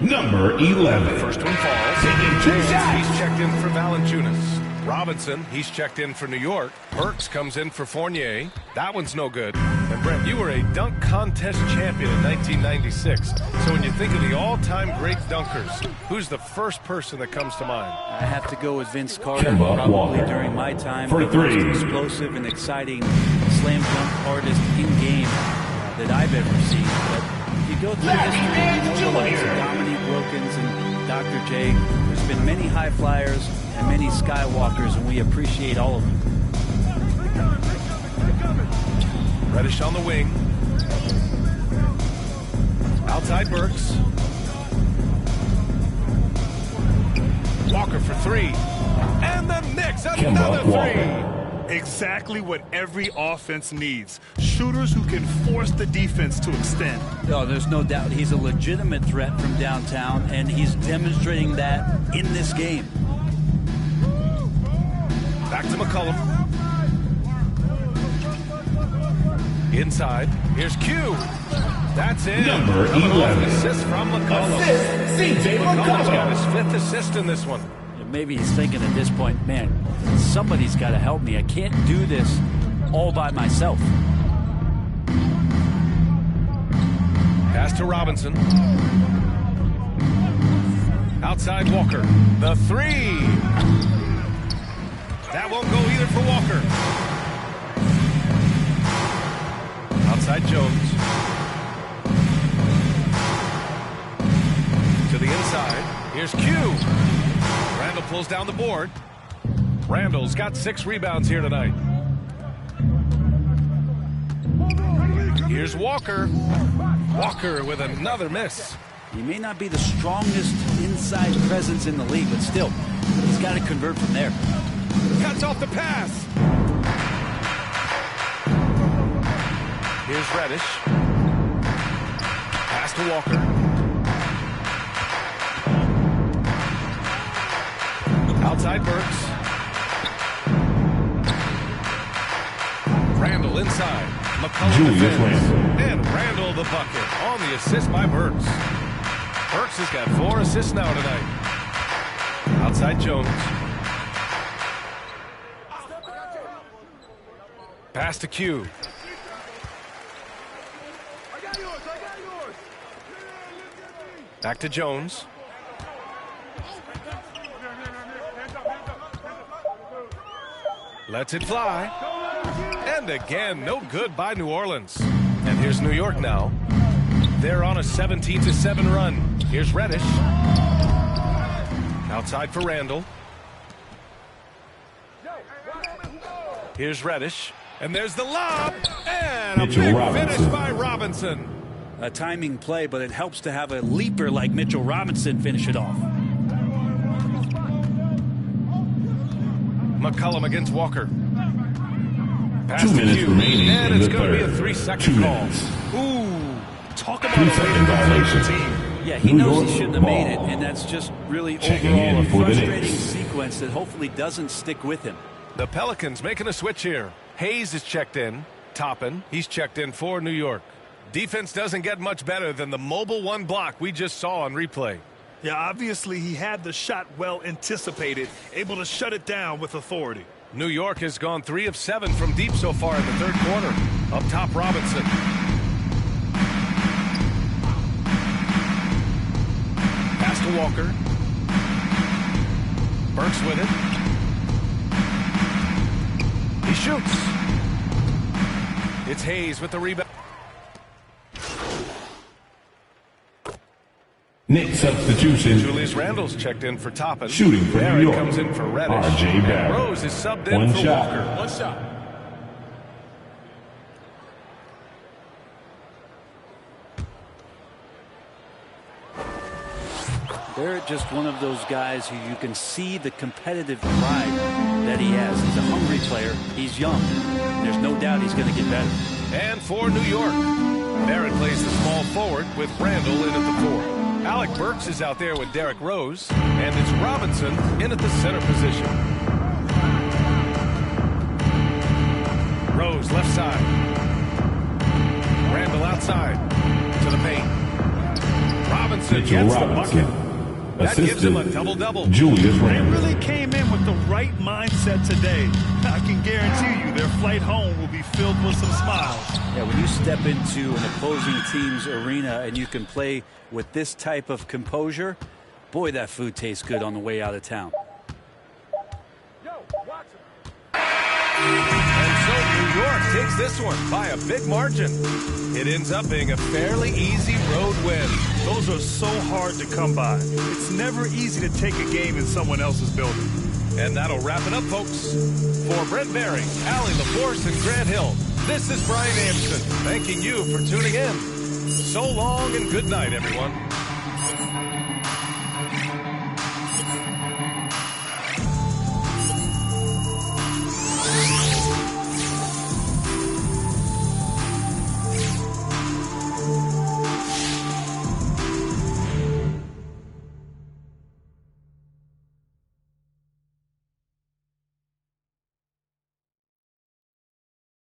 number 11. First one falls. Taking 2 shots. He's checked in for Valanciunas. Robinson, he's checked in for New York. Burks comes in for Fournier. That one's no good. And Brent, you were a dunk contest champion in 1996. So when you think of the all-time great dunkers, who's the first person that comes to mind? I have to go with Vince Carter. Kemba Probably Walker. during my time, For the 3. most explosive and exciting slam dunk artist in game that I've ever seen. But if you go through history, you know the likes of Dominique Wilkins and Dr. J. There's been many high flyers and many skywalkers, and we appreciate all of them. Reddish on the wing. Outside Burks. Walker for 3. And the Knicks another 3. Exactly what every offense needs. Shooters who can force the defense to extend. No, there's no doubt he's a legitimate threat from downtown, and he's demonstrating that in this game. Back to McCollum. Inside. Here's Q. That's it. Number 11. Assist from McCollum. Assist, C.J. McCollum's got McCollum. his 5th assist in this one. maybe he's thinking at this point, man, somebody's got to help me. I can't do this all by myself. Pass to Robinson. Outside Walker. The three. That won't go either for Walker. Outside Jones. To the inside. Here's Q. Randall pulls down the board. Randall's got 6 rebounds here tonight. Here's Walker. Walker with another miss. He may not be the strongest inside presence in the league, but still, he's got to convert from there. Cuts off the pass. Here's Reddish. Pass to Walker. Outside Burks. Randall inside. McCullough defends. And Randall the bucket on the assist by Burks. Burks has got 4 assists now tonight. Outside Jones. Pass to Q. Back to Jones. Lets it fly. And again, no good by New Orleans. And here's New York now. They're on a 17-7 run. Here's Reddish. Outside for Randall. Here's Reddish. And there's the lob. And a big finish by Robinson. A timing play, but it helps to have a leaper like Mitchell Robinson finish it off. McCollum against Walker. Pass 2 minutes remaining and in it's the going to be third. a 3-second 2 call. minutes. Ooh, talk about 3-second violation. Yeah, he New knows York he shouldn't have made it, ball. and that's just really Checking overall in a for the frustrating Knicks. sequence that hopefully doesn't stick with him. The Pelicans making a switch here. Hayes is checked in. Toppin, he's checked in for New York. Defense doesn't get much better than the mobile 1 block we just saw on replay. Yeah, obviously he had the shot well anticipated, able to shut it down with authority. New York has gone 3 of 7 from deep so far in the third quarter. Up top, Robinson. Pass to Walker. Burks with it. He shoots. It's Hayes with the rebound. Knicks substitution. Julius Randle's checked in for Toppin. Shooting for Barrett New York. comes in for Reddish. R.J. Barrett. Rose is subbed in 1 for shot. Walker. 1 shot. Barrett just one of those guys who you can see the competitive drive that he has. He's a hungry player. He's young. There's no doubt he's going to get better. And for New York, Barrett plays the small forward with Randall in at the 4. Alec Burks is out there with Derrick Rose, and it's Robinson in at the center position. Rose left side. Randall outside to the paint. Robinson gets the bucket. That gives him a double-double. Julius Randle. They really came in with the right mindset today. I can guarantee you their flight home will be filled with some smiles. Yeah, when you step into an opposing team's arena and you can play with this type of composure, boy, that food tastes good on the way out of town. And so New York takes this one by a big margin. It ends up being a fairly easy road win. Those are so hard to come by. It's never easy to take a game in someone else's building. And that'll wrap it up, folks. For Brent Barry, Allie LaForce, and Grant Hill, this is Brian Anderson thanking you for tuning in. So long and good night, everyone.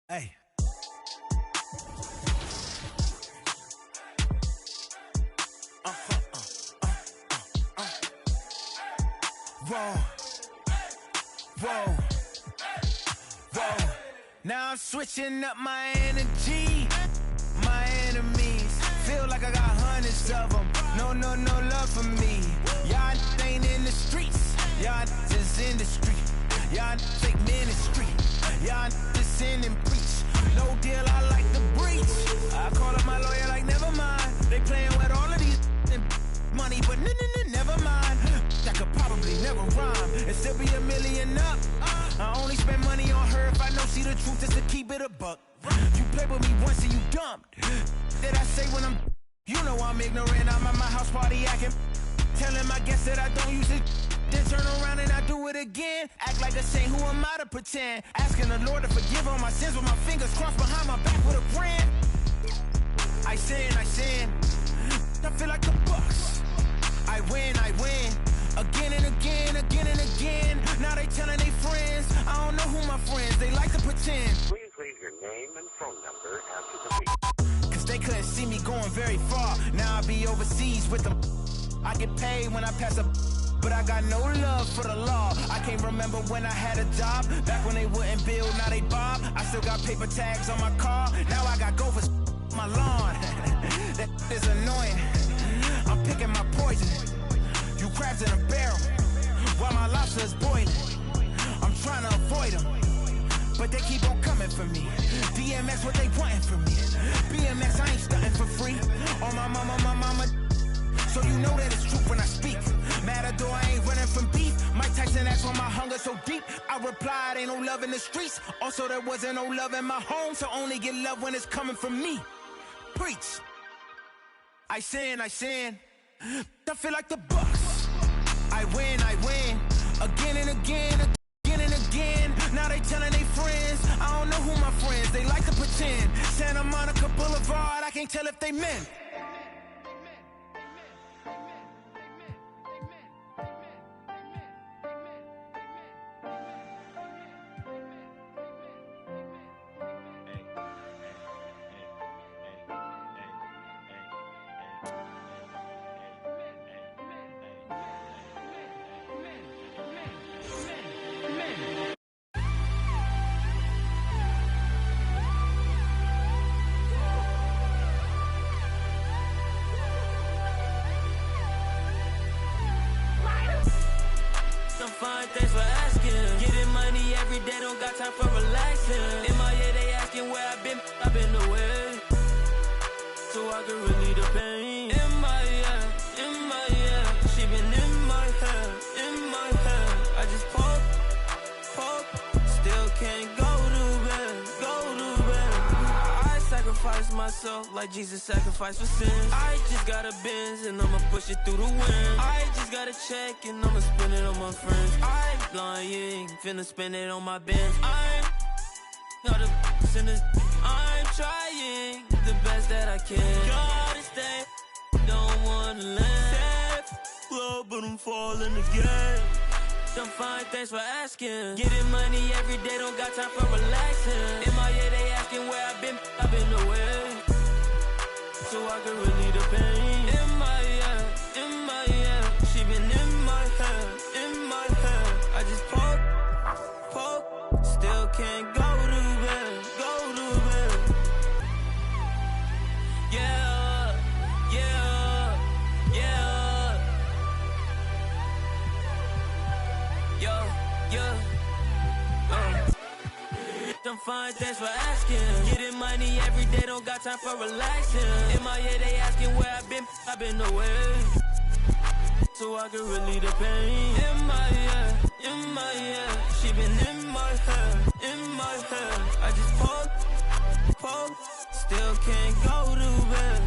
Hey. Whoa. Whoa, whoa. Now I'm switching up my energy. My enemies feel like I got hundreds of them. No love for me. Y'all ain't in the streets. Y'all just in the street. Y'all take ministry. Y'all just sin and preach. No deal, I like the breach. I call up my lawyer like, never mind. They playing with all of these money, but never mind. That could probably never rhyme and still be $1 million up. I only spend money on her if I know she the truth, just to keep it a buck. You play with me once and you dumb. Did I say when I'm... You know I'm ignorant, I'm at my house party acting. Telling my guests that I don't use it. Then turn around and I do it again. Act like a saint, who am I to pretend? Asking the Lord to forgive all my sins with my fingers crossed behind my back with a grin. I sin. I feel like the Bucks. I win. Again and again. Now they telling their friends. I don't know who my friends, they like to pretend. Please leave your name and phone number after the beep. Cause they couldn't see me going very far. Now I be overseas with them. I get paid when I pass a... But I got no love for the law. I can't remember when I had a job. Back when they wouldn't build, now they bob. I still got paper tags on my car. Now I got gophers my lawn. That is annoying. I'm picking my poison. You crabs in a barrel while my lobster is boiling. I'm trying to avoid them, but they keep on coming for me. DMX what they wanting from me. BMX I ain't stunting for free. On my mama. So you know that it's truth when I speak. Matador, I ain't running from beef. Mike Tyson, that's why my hunger so deep. I replied, ain't no love in the streets. Also, there wasn't no love in my home, so only get love when it's coming from me. Preach. I sin. I feel like the Bucks. I win. Again and again. Now they telling their friends. I don't know who my friends, they like to pretend. Santa Monica Boulevard, I can't tell if they men. Fine, thanks for asking. Getting money every day, don't got time for relaxing. In my head, they asking where I've been away. So I can relieve the pain. In my head, she been in my head. I just pop, still can't go to bed. I sacrifice myself like Jesus sacrificed for sin. I just got a Benz and I'ma push it through the wind. I just got a check and I'ma spend it on my friends. I'm lying, finna spend it on my Benz. I'm not a sinner. I'm trying the best that I can. Gotta stay, don't wanna land. Safe, low, but I'm falling again. I'm fine, thanks for asking. Getting money every day, don't got time for relaxing. In my head, they asking where I've been away. So I can relieve the pain. In my head, she been in my head. I just pop, still can't go to bed. Yeah. I'm fine, thanks for asking. Getting money every day, don't got time for relaxing. In my head, they asking where I've been away. So I can relieve the pain. In my head, she been in my head. I just pop, still can't go to bed.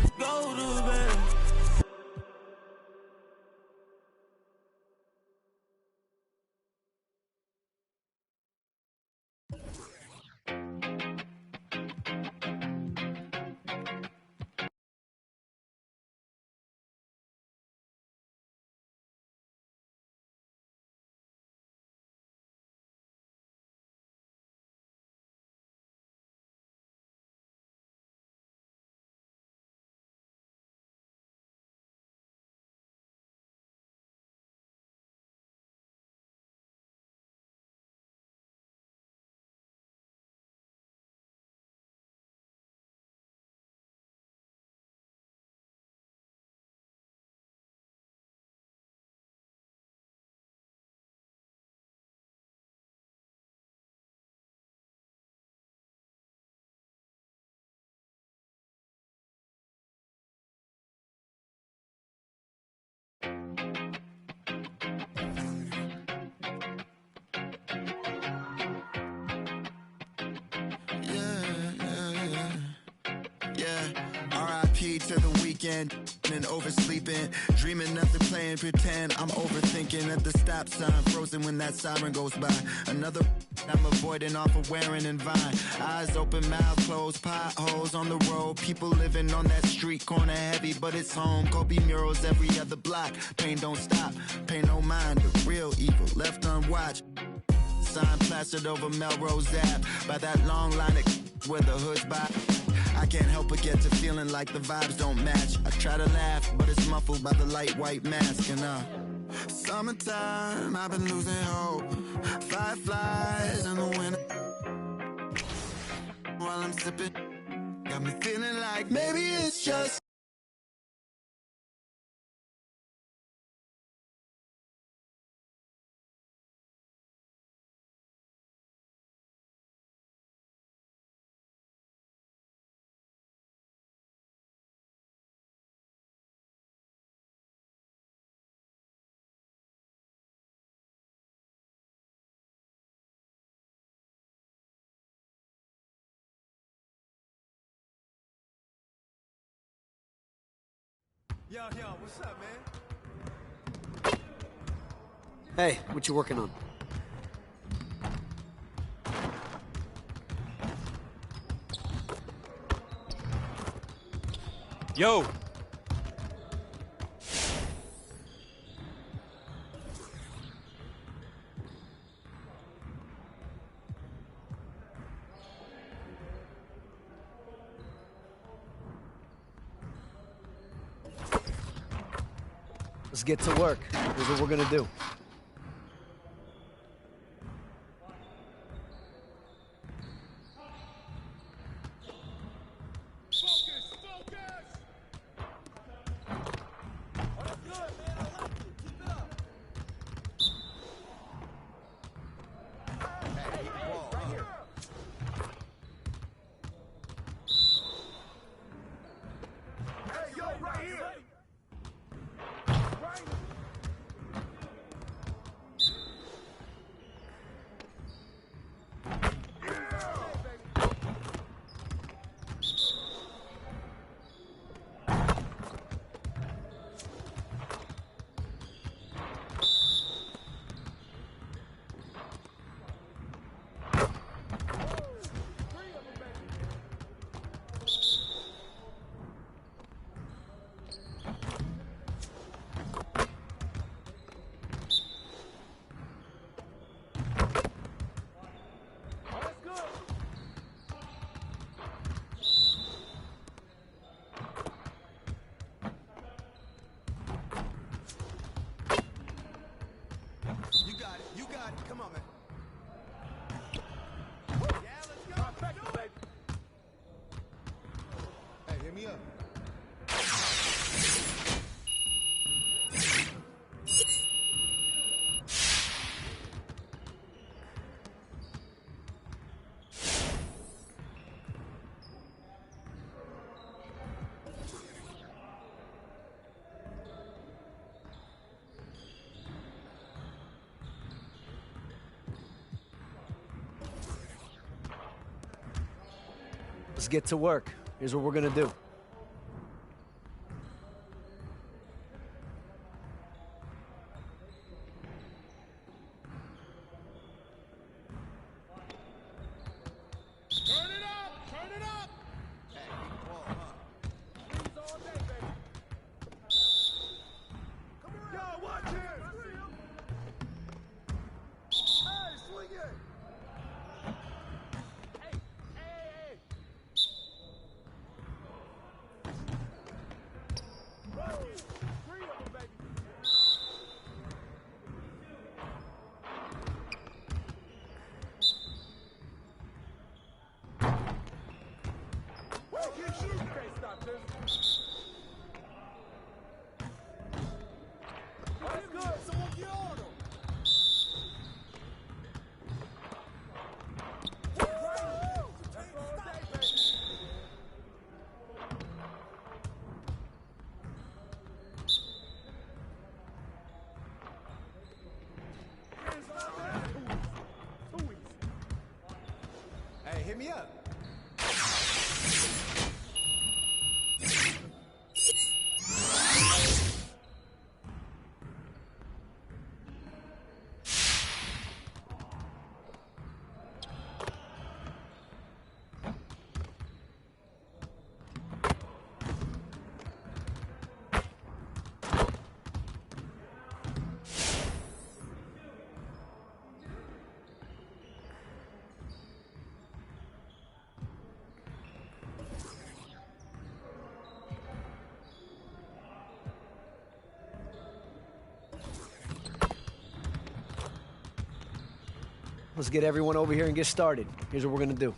key to the weekend and oversleeping, dreaming of the playing pretend. I'm overthinking at the stop sign, frozen when that siren goes by. Another I'm avoiding off of wearing and Vine. Eyes open, mouth closed, potholes on the road. People living on that street corner heavy, but it's home. Kobe murals every other block. Pain don't stop, pay no mind. The real evil left unwatched. Sign plastered over Melrose Ave by that long line of where the hood's by. I can't help but get to feeling like the vibes don't match. I try to laugh, but it's muffled by the light white mask. And summertime, I've been losing hope. Fireflies in the winter while I'm sipping, got me feeling like maybe it's just Yo, what's up, man? Hey, what you working on? Yo! Let's get to work. Here's what we're gonna do. Come on, man. Hey, hit me up. Let's get to work. Here's what we're gonna do. Hey, hit me up. Let's get everyone over here and get started. Here's what we're going to do.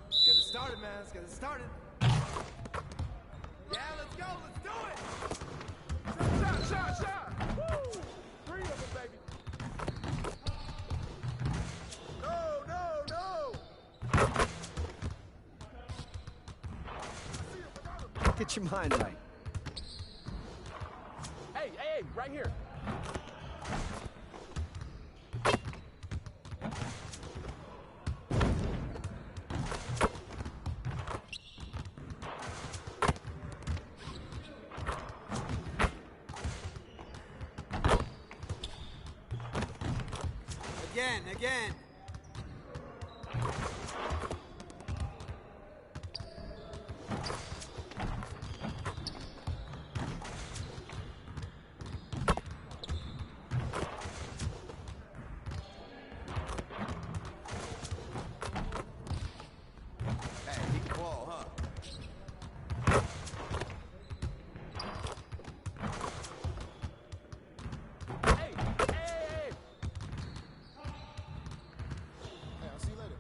Let's get it started, man. Let's get it started. Yeah, let's go. Let's do it. Shot. Woo! 3 of them, baby. No. Get your mind right. Hey, right here. Again. Hey, he can ball, huh? Hey! Hey, I'll see you later.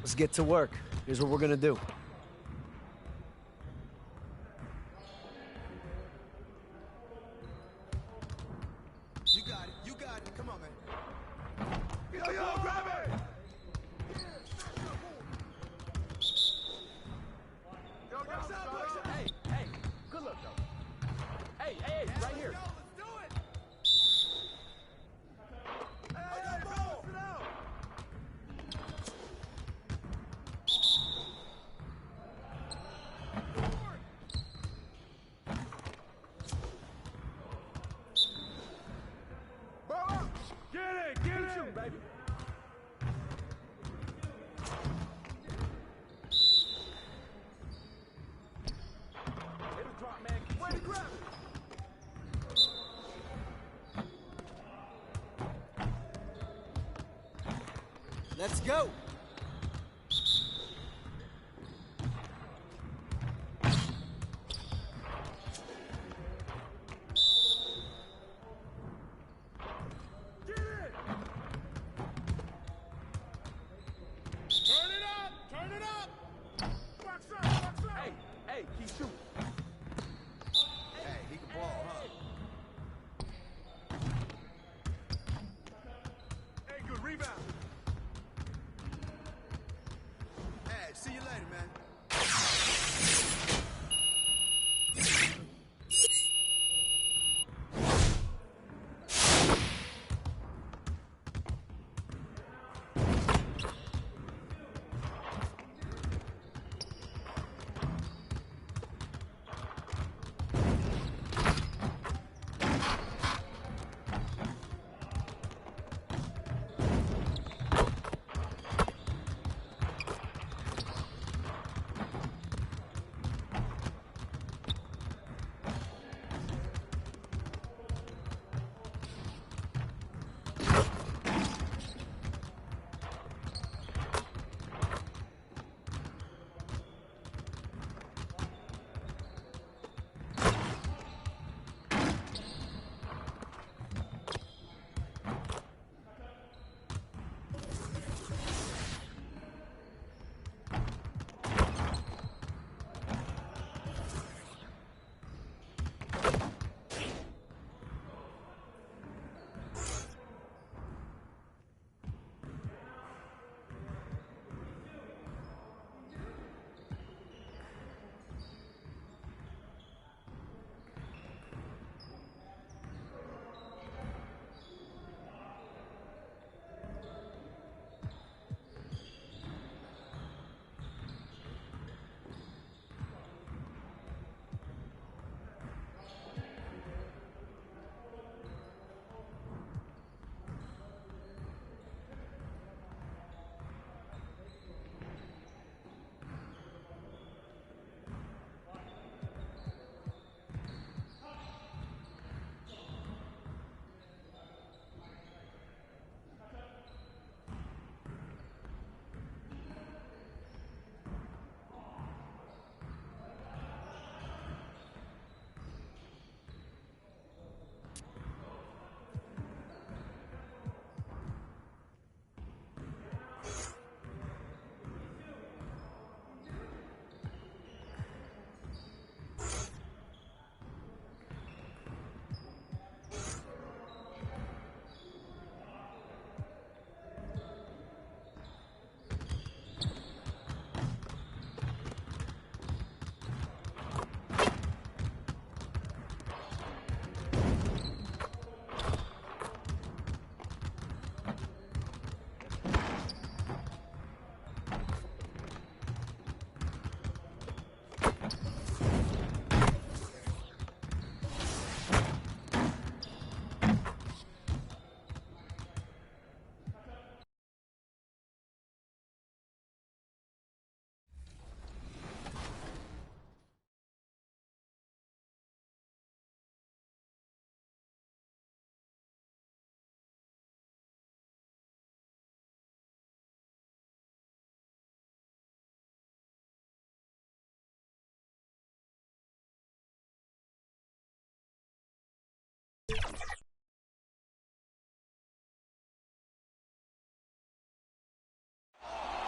Let's get to work. Here's what we're going to do. You got it. Come on, man. Yo, grab it! Hey, good look, though. Hey, right here. Let's do it! Hey, bro, sit down! Get it, baby. It'll drop, man. Way to grab it. Let's go. Turn it up! Hey, keep shooting. Hey, he can ball, huh? Hey, good rebound.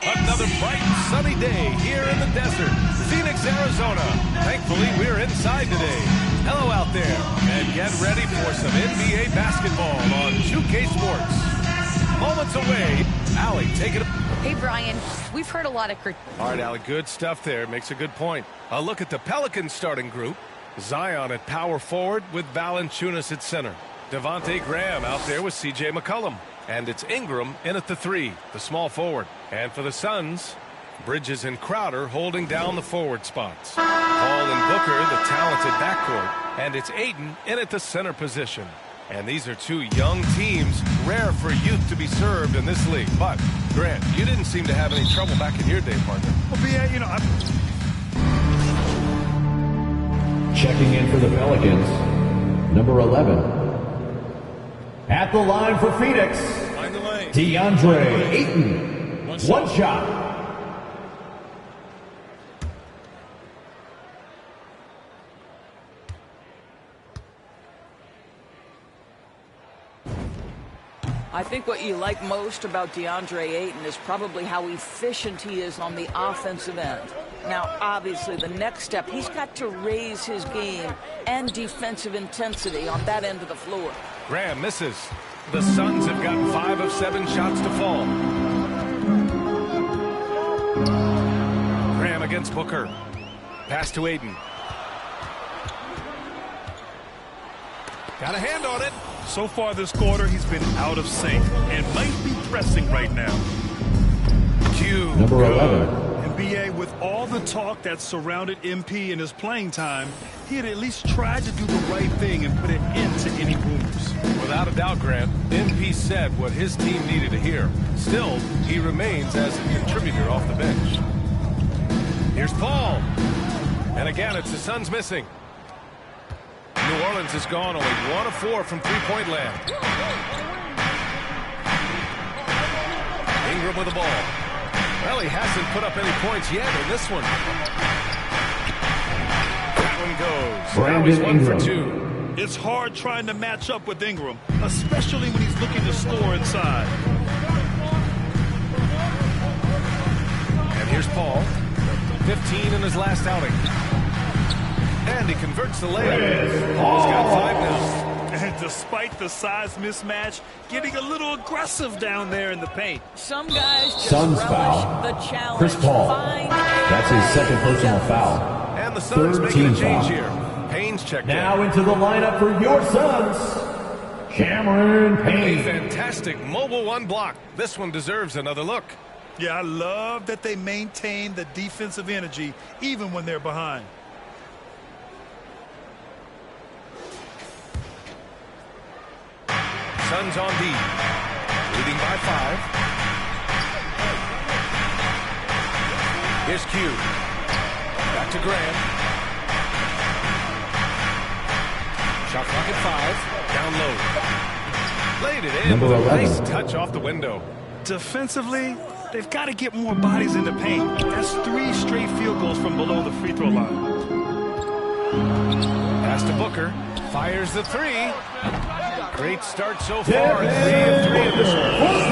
Another bright, sunny day here in the desert, Phoenix, Arizona. Thankfully, we're inside today. Hello out there, and get ready for some NBA basketball on 2K Sports. Moments away, Allie, take it. Hey, Brian, we've heard a lot of critique. All right, Allie, good stuff there. Makes a good point. A look at the Pelicans starting group. Zion at power forward with Valanciunas at center. Devontae Graham out there with C.J. McCollum. And it's Ingram in at the 3, the small forward. And for the Suns, Bridges and Crowder holding down the forward spots. Paul and Booker, the talented backcourt. And it's Ayton in at the center position. And these are two young teams, rare for youth to be served in this league. But, Grant, you didn't seem to have any trouble back in your day, partner. Well, yeah, you know, Checking in for the Pelicans, number 11. At the line for Phoenix, DeAndre Ayton. One shot. I think what you like most about DeAndre Ayton is probably how efficient he is on the offensive end. Now, obviously, the next step, he's got to raise his game and defensive intensity on that end of the floor. Graham misses. The Suns have gotten 5 of 7 shots to fall. Graham against Booker. Pass to Ayton. Got a hand on it. So far this quarter, he's been out of sync and might be pressing right now. Q. Number 11. NBA, with all the talk that surrounded MP in his playing time, he had at least tried to do the right thing and put an end to any rumors. Without a doubt, Grant, MP said what his team needed to hear. Still, he remains as a contributor off the bench. Here's Paul. And again, it's the Suns missing. New Orleans has gone only 1 of 4 from three-point land. Ingram with the ball. Well, he hasn't put up any points yet in this one. That one goes. Now he's 1 for 2. It's hard trying to match up with Ingram, especially when he's looking to score inside. And here's Paul. 15 in his last outing. And he converts the layup. Paul's got 5 now. And despite the size mismatch, getting a little aggressive down there in the paint. Some guys just Suns relish foul. the challenge. Chris Paul. That's his second personal foul. And the Suns making a change here. Payne's checked Now into the lineup for your Suns, Cameron Payne. A fantastic mobile 1 block. This one deserves another look. Yeah, I love that they maintain the defensive energy even when they're behind. Suns on D, leading by 5. Here's Q. Back to Graham. Shot clock at 5. Down low. Laid it in with a nice touch off the window. Defensively, they've got to get more bodies in the paint. That's 3 straight field goals from below the free throw line. Pass to Booker. Fires the 3. Great start so far. 3 of 3 in this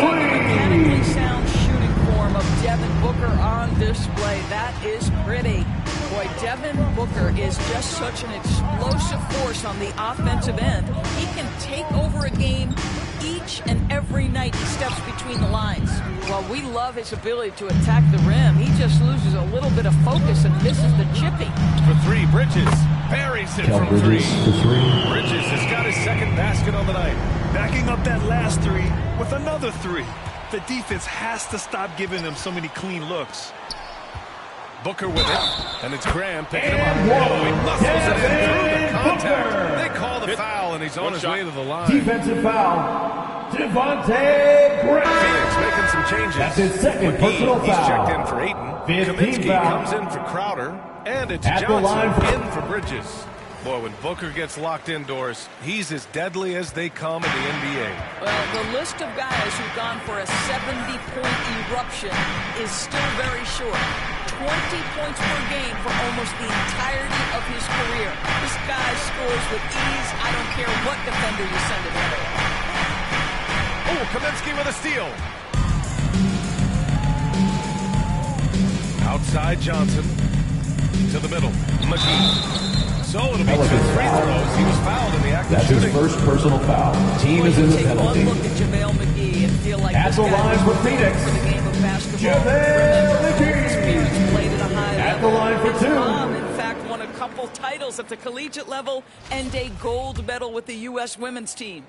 one. Mechanically sound shooting form of Devin Booker on display. That is pretty. Boy, Devin Booker is just such an explosive force on the offensive end. He can take over a game each and every night he steps between the lines. While we love his ability to attack the rim, he just loses a little bit of focus and misses the chippy. For 3, Bridges. Buries it from 3. Bridges has got his second basket on the night. Backing up that last 3 with another 3. The defense has to stop giving them so many clean looks. Booker with it, and it's Graham picking him up. Oh, he muscles it in through the contact. They call the foul, and he's on his way to the line. Defensive foul, Devontae Graham. Phoenix making some changes. That's his second personal foul. He's checked in for Ayton. 15 Kaminsky foul. comes in for Crowder, and it's At the line Johnson in for Bridges. Boy, when Booker gets locked indoors, he's as deadly as they come in the NBA. Well, the list of guys who've gone for a 70-point eruption is still very short. 20 points per game for almost the entirety of his career. This guy scores with ease. I don't care what defender you send it to. Oh, Kaminsky with a steal. Outside Johnson. To the middle. McGee. So it'll be 2 free throws. He was fouled in the act of shooting. That's his first personal foul. Team is in the penalty. Take one look at JaVale McGee and feel like At this the guy line was for built Phoenix. for the game of basketball. JaVale Remember, Phoenix played at a high At level. the line for His 2. mom, in fact, won a couple titles at the collegiate level and a gold medal with the U.S. women's team.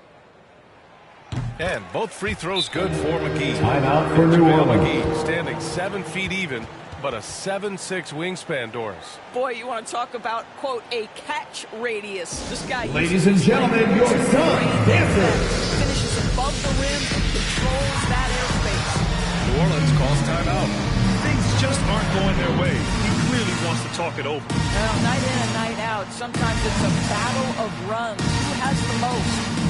And both free throws good for McGee. Timeout for New JaVale Orleans. McGee standing 7 feet even, but a 7'6" wingspan, Doris. Boy, you want to talk about, quote, a catch radius. This guy Ladies and gentlemen, your son, Dancers. finishes above the rim and controls that airspace. New Orleans calls timeout. Things just aren't going their way. He clearly wants to talk it over. Well, night in and night out, sometimes it's a battle of runs. Who has the most?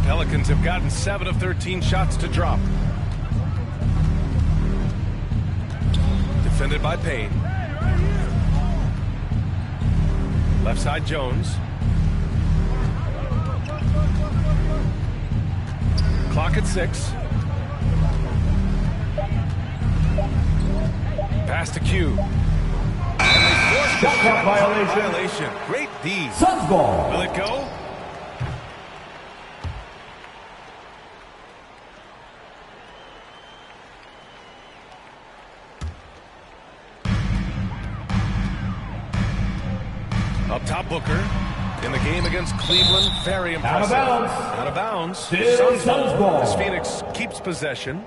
Pelicans have gotten 7 of 13 shots to drop. Defended by Payne. Left side Jones. Clock at 6. Pass to Q. And they force the shot violation. Great D. Suns ball. Will it go? Up top, Booker. In the game against Cleveland, very impressive. Out of bounds. Out of bounds. Suns ball. As Phoenix keeps possession.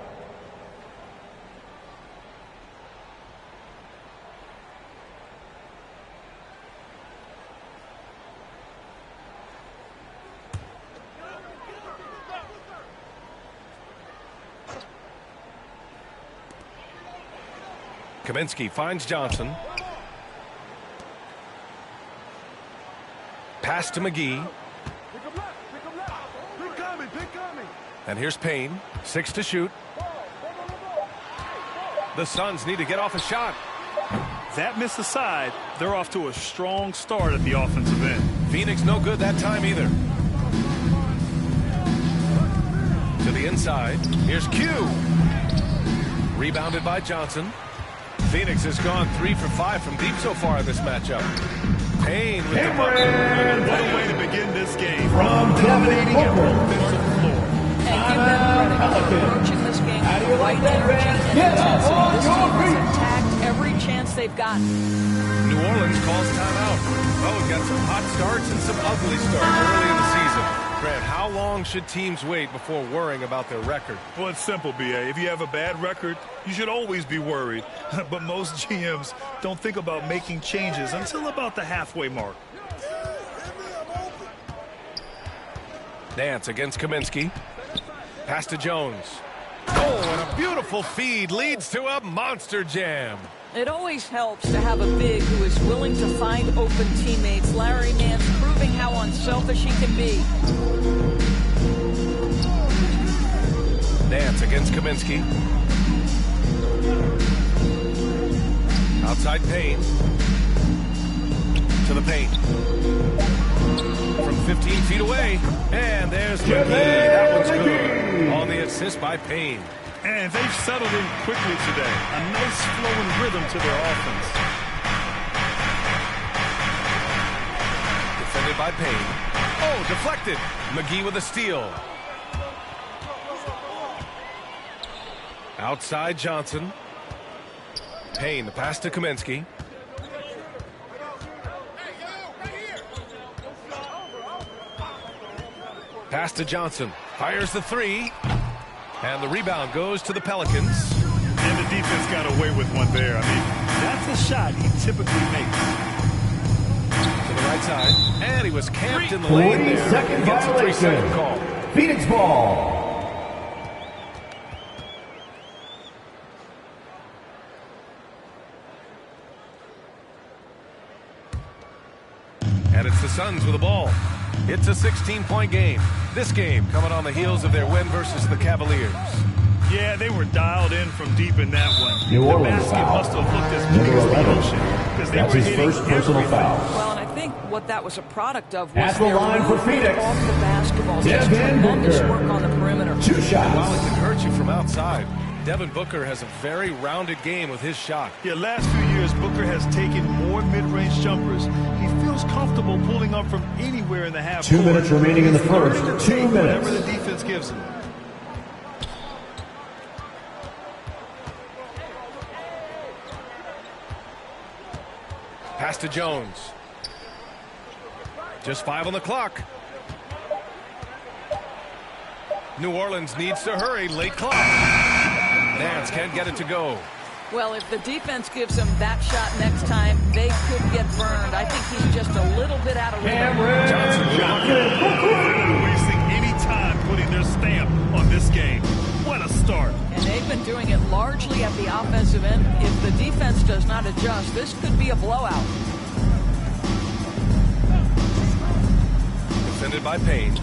Kaminsky finds Johnson. Pass to McGee. And here's Payne. 6 to shoot. The Suns need to get off a shot. That missed aside. They're off to a strong start at the offensive end. Phoenix no good that time either. To the inside. Here's Q. Rebounded by Johnson. Phoenix has gone 3 for 5 from deep so far in this matchup. Payne with the bucket. What a way to begin this game. From dominating every defensive floor. And give them credit for approaching this game with the right energy and intensity. This team has attacked every chance they've gotten. New Orleans calls timeout. Well, we've got some hot starts and some ugly starts early in the season. Grant, how long should teams wait before worrying about their record? Well, it's simple, B.A. If you have a bad record, you should always be worried. But most GMs don't think about making changes until about the halfway mark. Nance against Kaminsky. Pass to Jones. Oh, and a beautiful feed leads to a monster jam. It always helps to have a big who is willing to find open teammates. Larry Nance proving how unselfish he can be. Nance against Kaminsky. Outside Payne. To the paint. From 15 feet away. And there's McGee. That one's good. On the assist by Payne. And they've settled in quickly today. A nice flowing rhythm to their offense. Defended by Payne. Oh, deflected. McGee with a steal. Outside Johnson. Payne, the pass to Kaminsky. Pass to Johnson. Fires the 3. And the rebound goes to the Pelicans. And the defense got away with one there. I mean, that's a shot he typically makes. To the right side. And he was camped in the lane there. 40-second Gets a 3-second violation. call. Phoenix ball. And it's the Suns with the ball. It's a 16-point game. This game coming on the heels of their win versus the Cavaliers. Yeah, they were dialed in from deep in that one. New Orleans basket foul. must have looked as big as the ocean, because they That's were his hitting first personal everything. foul. Well, and I think what that was a product of was At the their line for movement Phoenix, off the basketball. Just Devin tremendous Booker. work on the perimeter. 2 And shots. while it can hurt you from outside, Devin Booker has a very rounded game with his shot. Yeah, last few years, Booker has taken more mid-range jumpers. He feels comfortable pulling up from anywhere in the half 2 court. minutes remaining in the He's learning first. to 2 take minutes. whatever the defense gives him. Pass to Jones. Just 5 on the clock. New Orleans needs to hurry. Late clock. Nance can't get it to go. Well, if the defense gives him that shot next time, they could get burned. I think he's just a little bit out of rhythm. Not wasting any time putting their stamp on this game. What a start. And they've been doing it largely at the offensive end. If the defense does not adjust, this could be a blowout. Defended by Payne.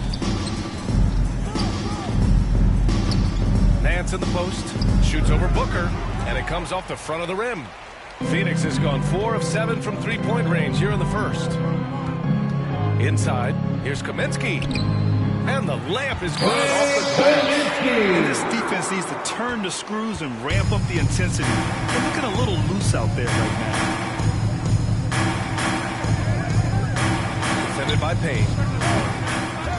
Nance in the post. Shoots over Booker. And it comes off the front of the rim. Phoenix has gone 4 of 7 from three-point range here in the first. Inside, here's Kaminsky. And the layup is good off the glass. This defense needs to turn the screws and ramp up the intensity. They're looking a little loose out there right now. Defended by Payne.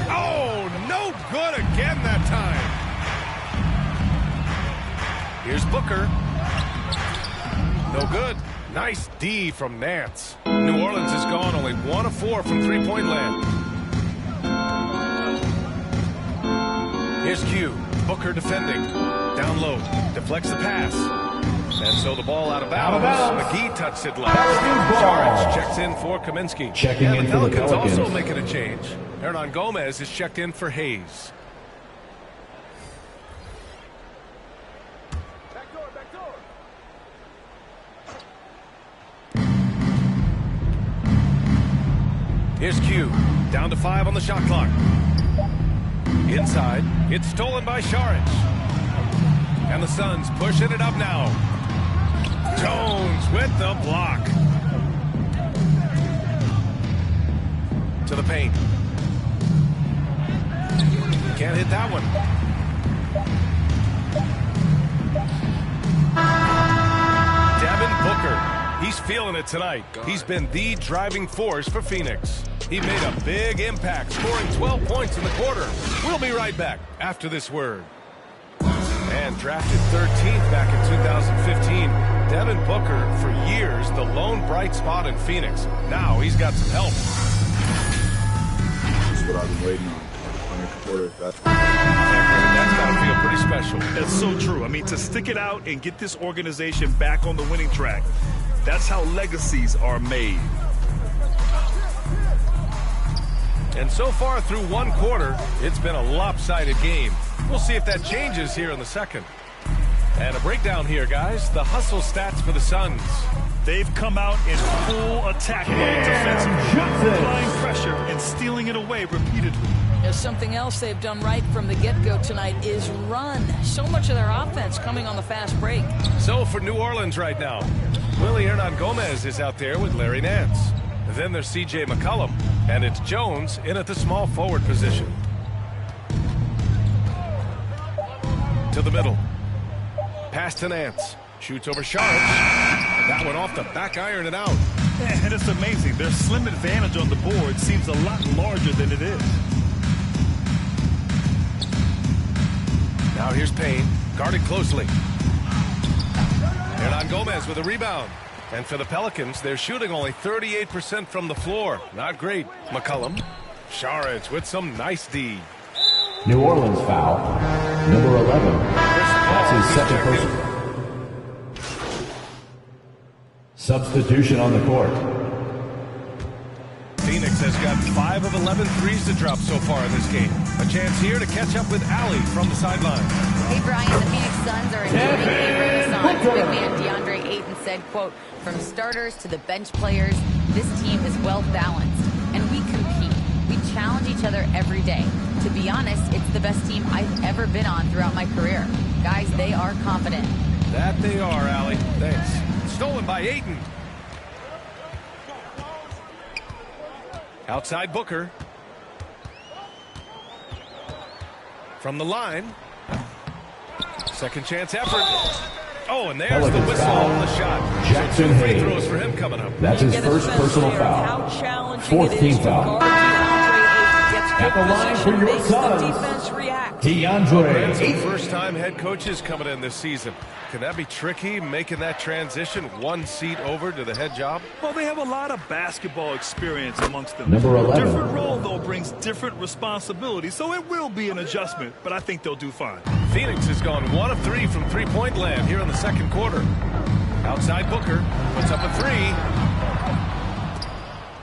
Oh, no good again that time. Here's Booker. No good. Nice D from Nance. New Orleans has gone only 1 of 4 from three-point land. Here's Q. Booker defending. Down low. Deflects the pass. And so the ball out of bounds. McGee touched it last. Saric checks in for Kaminsky. Checking in for the Pelicans. Also making a change. Hernan Gomez is checked in for Hayes. Here's Q. Down to 5 on the shot clock. Inside. It's stolen by Saric. And the Suns pushing it up now. Jones with the block. To the paint. Can't hit that one. Devin Booker. He's feeling it tonight. He's been the driving force for Phoenix. He made a big impact, scoring 12 points in the quarter. We'll be right back after this word. And drafted 13th back in 2015, Devin Booker, for years, the lone bright spot in Phoenix. Now he's got some help. That's what I've been waiting on. That's got to feel pretty special. That's so true. I mean, to stick it out and get this organization back on the winning track, that's how legacies are made. And so far through one quarter, it's been a lopsided game. We'll see if that changes here in the second. And a breakdown here, guys. The hustle stats for the Suns. They've come out in full attack mode defensively, applying pressure and stealing it away repeatedly. Something else they've done right from the get-go tonight is run. So much of their offense coming on the fast break. So for New Orleans right now, Willie Hernan Gomez is out there with Larry Nance. Then there's C.J. McCollum, and it's Jones in at the small forward position. To the middle. Pass to Nance. Shoots over Saric. That one off the back iron and out. Yeah, and it's amazing. Their slim advantage on the board seems a lot larger than it is. Now here's Payne, guarded closely. Hernan Gomez with a rebound. And for the Pelicans, they're shooting only 38% from the floor. Not great. McCollum. Saric with some nice D. New Orleans foul. Number 11. That's his second personal. Substitution on the court. Phoenix has got 5 of 11 threes to drop so far in this game. A chance here to catch up with Allie from the sideline. Hey, Brian, the Phoenix Suns are enjoying a renaissance. Big man DeAndre Ayton said, quote, from starters to the bench players, this team is well balanced. and we compete. We challenge each other every day. To be honest, it's the best team I've ever been on throughout my career. Guys, they are confident. That they are, Allie. Thanks. Stolen by Ayton. Outside Booker. From the line. Second chance effort. Oh, and there's the whistle on the shot. Jackson So 2 free Hayes. throws for him coming up. That's his first personal foul. Fourth team foul. At the line for your Suns, DeAndre. Some first-time head coaches coming in this season. Can that be tricky, making that transition 1 seat over to the head job? Well, they have a lot of basketball experience amongst them. Number 11. Different role, though, brings different responsibilities, so it will be an adjustment, but I think they'll do fine. Phoenix has gone 1 of 3 from three-point land here in the second quarter. Outside Booker, puts up a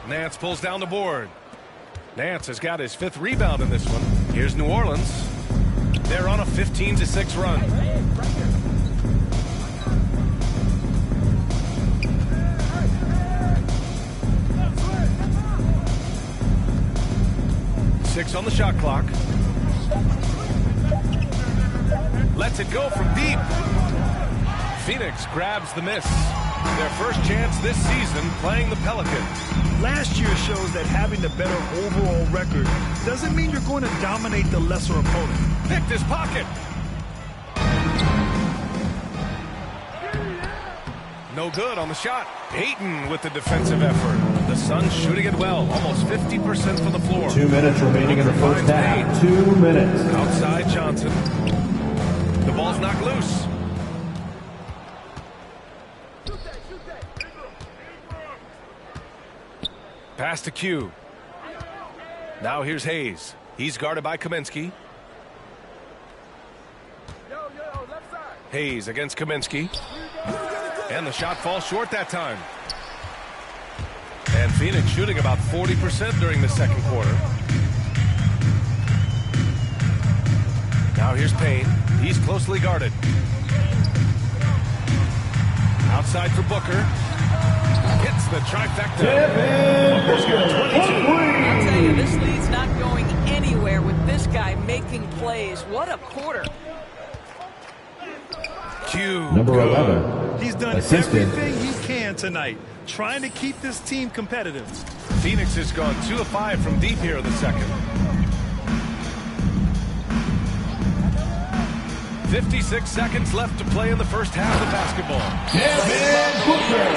3. Nance pulls down the board. Nance has got his 5th rebound in this one. Here's New Orleans. They're on a 15-6 run. Six on the shot clock. Lets it go from deep. Phoenix grabs the miss. Their first chance this season playing the Pelicans. Last year shows that having the better overall record doesn't mean you're going to dominate the lesser opponent. Picked his pocket. No good on the shot. Ayton with the defensive effort. The Suns shooting it well, almost 50% from the floor. 2 minutes remaining in the first half. 2 minutes. Outside Johnson. The ball's knocked loose. Pass to Q. Now here's Hayes. He's guarded by Kaminsky. Hayes against Kaminsky. And the shot falls short that time. And Phoenix shooting about 40% during the second quarter. Now here's Payne. He's closely guarded. Outside for Booker. Hits the trifecta. Booker's got 22. I'll tell you, this lead's not going anywhere with this guy making plays. What a quarter. Q. Number 11. He's done everything he can tonight, trying to keep this team competitive. Phoenix has gone 2 of 5 from deep here in the second. 56 seconds left to play in the first half of basketball.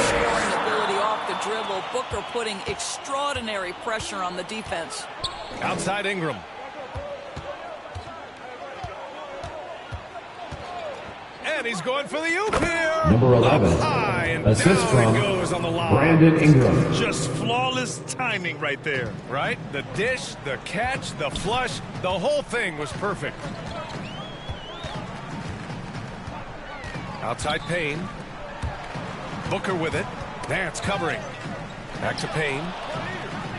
Scoring ability off the dribble. Booker putting extraordinary pressure on the defense. Outside Ingram. And he's going for the oop here. Number 11. Up high and assist down from it goes on the line. Brandon Ingram. Just flawless timing right there. Right? The dish, the catch, the flush, the whole thing was perfect. Outside Payne. Booker with it. Nance covering. Back to Payne.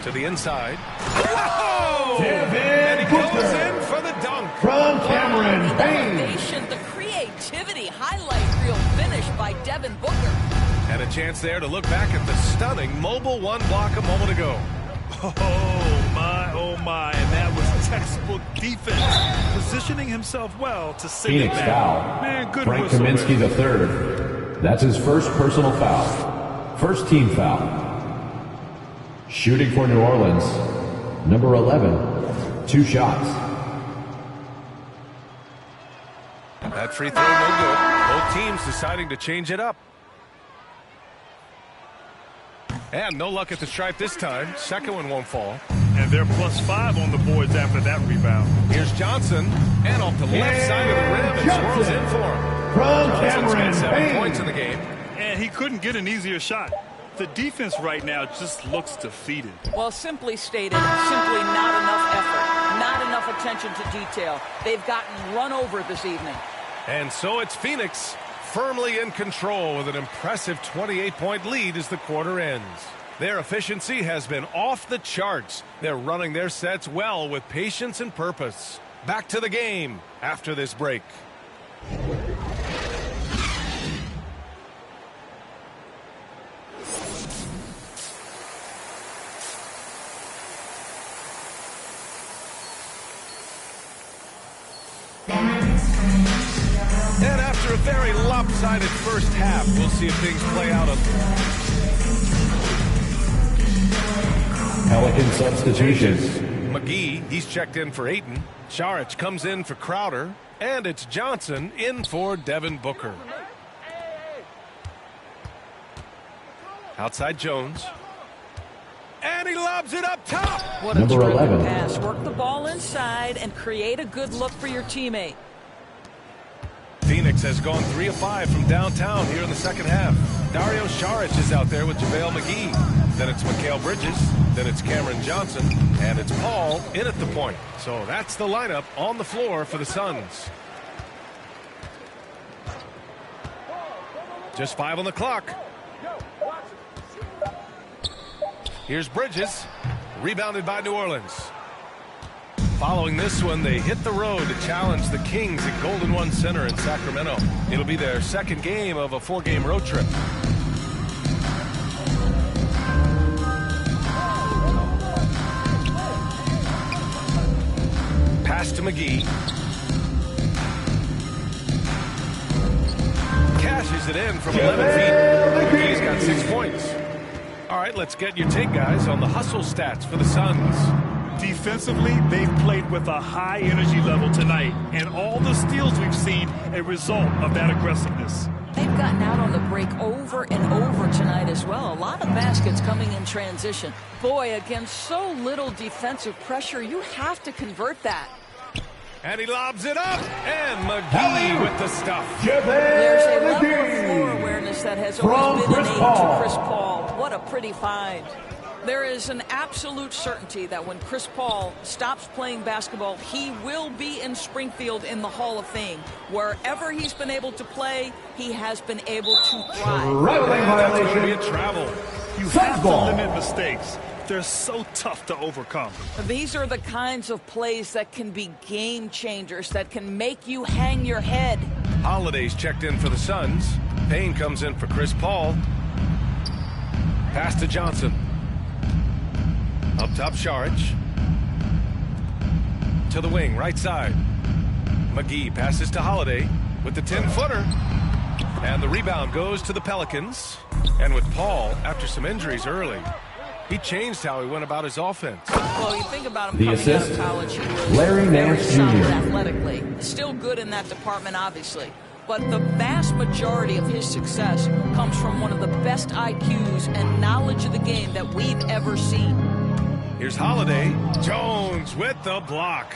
To the inside. Whoa! And he goes in for the dunk. From Cameron Payne. The creativity highlight reel finish by Devin Booker. And a chance there to look back at the stunning mobile 1 block a moment ago. Oh my, and that was textbook defense. Positioning himself well to send Phoenix it back. foul. Man, good Frank whistle, Kaminsky man. III. That's his first personal foul. First team foul. Shooting for New Orleans. Number 11. 2 shots. That free throw no good. Both teams deciding to change it up. And no luck at the stripe this time. Second one won't fall. And they're +5 on the boards after that rebound. Here's Johnson. And off the left side of the rim and swirls in for him. From Johnson's Cameron got 7 Payne. points in the game. And he couldn't get an easier shot. The defense right now just looks defeated. Well, simply stated, simply not enough effort, not enough attention to detail. They've gotten run over this evening. And so it's Phoenix firmly in control with an impressive 28-point lead as the quarter ends. Their efficiency has been off the charts. They're running their sets well with patience and purpose. Back to the game after this break. very lopsided first half. We'll see if things play out. Pelican substitutions. McGee, he's checked in for Ayton. Saric comes in for Crowder. And it's Johnson in for Devin Booker. Outside Jones. And he lobs it up top. What a terrific pass. Work the ball inside and create a good look for your teammate. Phoenix has gone 3 of 5 from downtown here in the second half. Dario Saric is out there with JaVale McGee. Then it's Mikal Bridges. Then it's Cameron Johnson. And it's Paul in at the point. So that's the lineup on the floor for the Suns. Just 5 on the clock. Here's Bridges. Rebounded by New Orleans. Following this one, they hit the road to challenge the Kings at Golden One Center in Sacramento. It'll be their second game of a 4-game road trip. Pass to McGee. Cashes it in from 11 feet. McGee's got 6 points. All right, let's get your take, guys, on the hustle stats for the Suns. Defensively, they've played with a high energy level tonight, and all the steals we've seen a result of that aggressiveness. They've gotten out on the break over and over tonight as well. A lot of baskets coming in transition. Boy, against so little defensive pressure, you have to convert that. And he lobs it up, and McGee with the stuff. There's a level of floor awareness that has always been innate to Chris Paul. What a pretty find. There is an absolute certainty that when Chris Paul stops playing basketball, he will be in Springfield in the Hall of Fame. Wherever he's been able to play, he has been able to thrive. That's going to be a travel. You have to limit mistakes. They're so tough to overcome. These are the kinds of plays that can be game changers, that can make you hang your head. Holiday's checked in for the Suns. Payne comes in for Chris Paul. Pass to Johnson. Up top, Saric. To the wing, right side. McGee passes to Holiday with the 10-footer. And the rebound goes to the Pelicans. And with Paul, after some injuries early, he changed how he went about his offense. Well, you think about him The coming assist, out of college, he was Larry very Nance solid Jr. athletically. Still good in that department, obviously. But the vast majority of his success comes from one of the best IQs and knowledge of the game that we've ever seen. Here's Holiday. Jones with the block.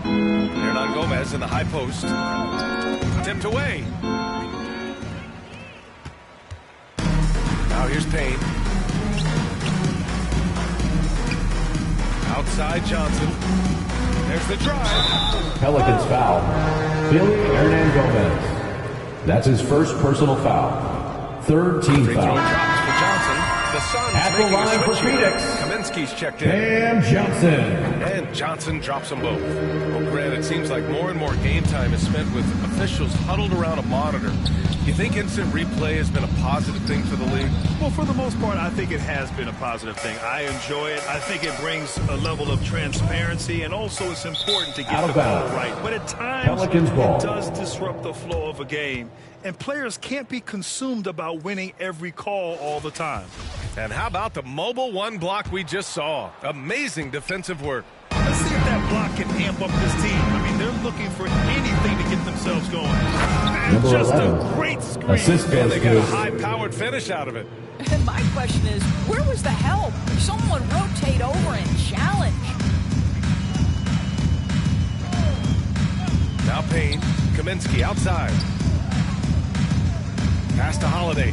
Hernan Gomez in the high post. Tipped away. Now here's Payne. Outside Johnson. There's the drive. Pelicans foul. Billy Hernan Gomez. That's his first personal foul. Third team Free throw foul. drops for Johnson. The Suns At the making a line for switch here. Phoenix. Kaminsky's checked in. Cam Johnson. And Johnson drops them both. Well, Grant, it seems like more and more game time is spent with officials huddled around a monitor. You think instant replay has been a positive thing for the league? Well, for the most part, I think it has been a positive thing. I enjoy it. I think it brings a level of transparency, and also it's important to get the ball right. But at times, Pelicans ball. it does disrupt the flow of a game, and players can't be consumed about winning every call all the time. And how about the mobile one block we just saw? Amazing defensive work. Let's see if that block can amp up this team. I mean, they're looking for anything to get themselves going. And Number just 11. a great screen. Assist And goes they got a to high-powered finish out of it. And my question is, where was the help? Someone rotate over and challenge. Now Payne. Kaminsky outside. Pass to Holiday.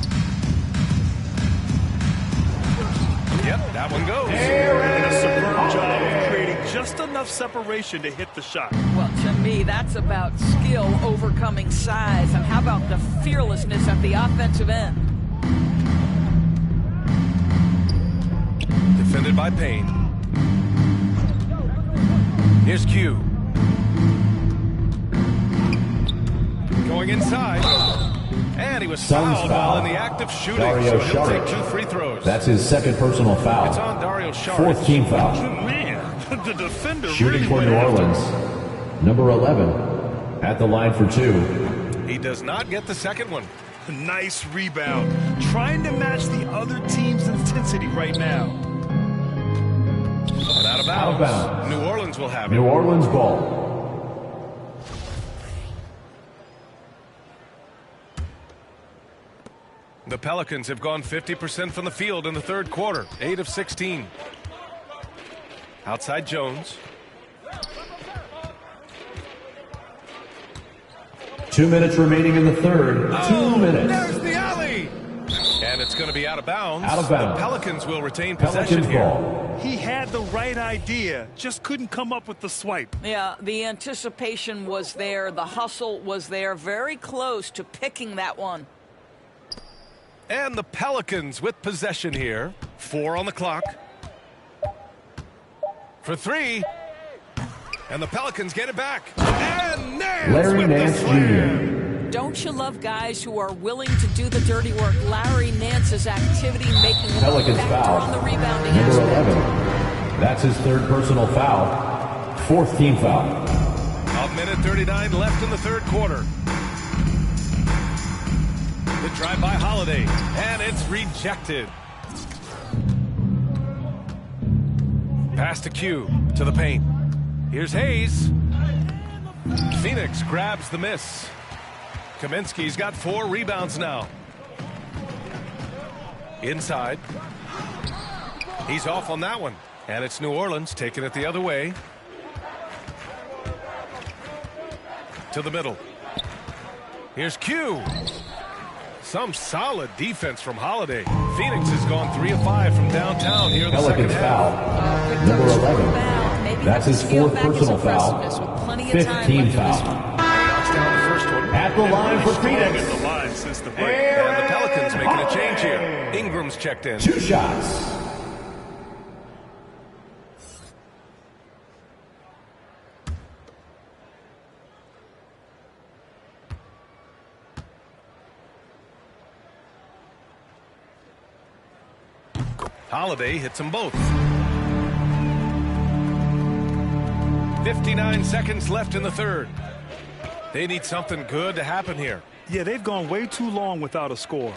Yep, that one goes. And a superb job of creating just enough separation to hit the shot. Well, to me, that's about skill overcoming size. And how about the fearlessness at the offensive end? Defended by Payne. Here's Q. Going inside. And he was Suns fouled foul. while in the act of shooting, Dario so he'll Saric. take 2 free throws. That's his second personal foul. It's on Dario Saric. Fourth team foul. Man, the defender Shooting really for went New after him. Orleans. Number 11. At the line for 2. He does not get the second one. Nice rebound. Trying to match the other team's intensity right now. And out of bounds. New Orleans will have it. New Orleans ball. The Pelicans have gone 50% from the field in the third quarter. 8 of 16. Outside Jones. 2 minutes remaining in the third. 2 minutes. There's the alley. And it's going to be out of bounds. Out of bounds. The Pelicans will retain possession here. Ball. He had the right idea, just couldn't come up with the swipe. Yeah, the anticipation was there. The hustle was there. Very close to picking that one. And the Pelicans with possession here. 4 on the clock. For 3. And the Pelicans get it back. And Larry Nance Jr. Don't you love guys who are willing to do the dirty work? Larry Nance's activity making him Pelicans a factor foul. on the rebounding Number aspect. 11. That's his third personal foul. 4th team foul. A minute 39 left in the third quarter. The drive by Holiday. And it's rejected. Pass to Q to the paint. Here's Hayes. Phoenix grabs the miss. Kaminsky's got 4 rebounds now. Inside. He's off on that one. And it's New Orleans taking it the other way. To the middle. Here's Q. Some solid defense from Holiday. Phoenix has gone 3 of 5 from downtown here in the second half. Number 11. That's his 4th personal foul. 5th team foul. Knocks down the first one. At the line for Phoenix. The line since the break. And the Pelicans making a change here. Ingram's checked in. 2 shots. Holiday hits them both. 59 seconds left in the third. They need something good to happen here. Yeah, they've gone way too long without a score.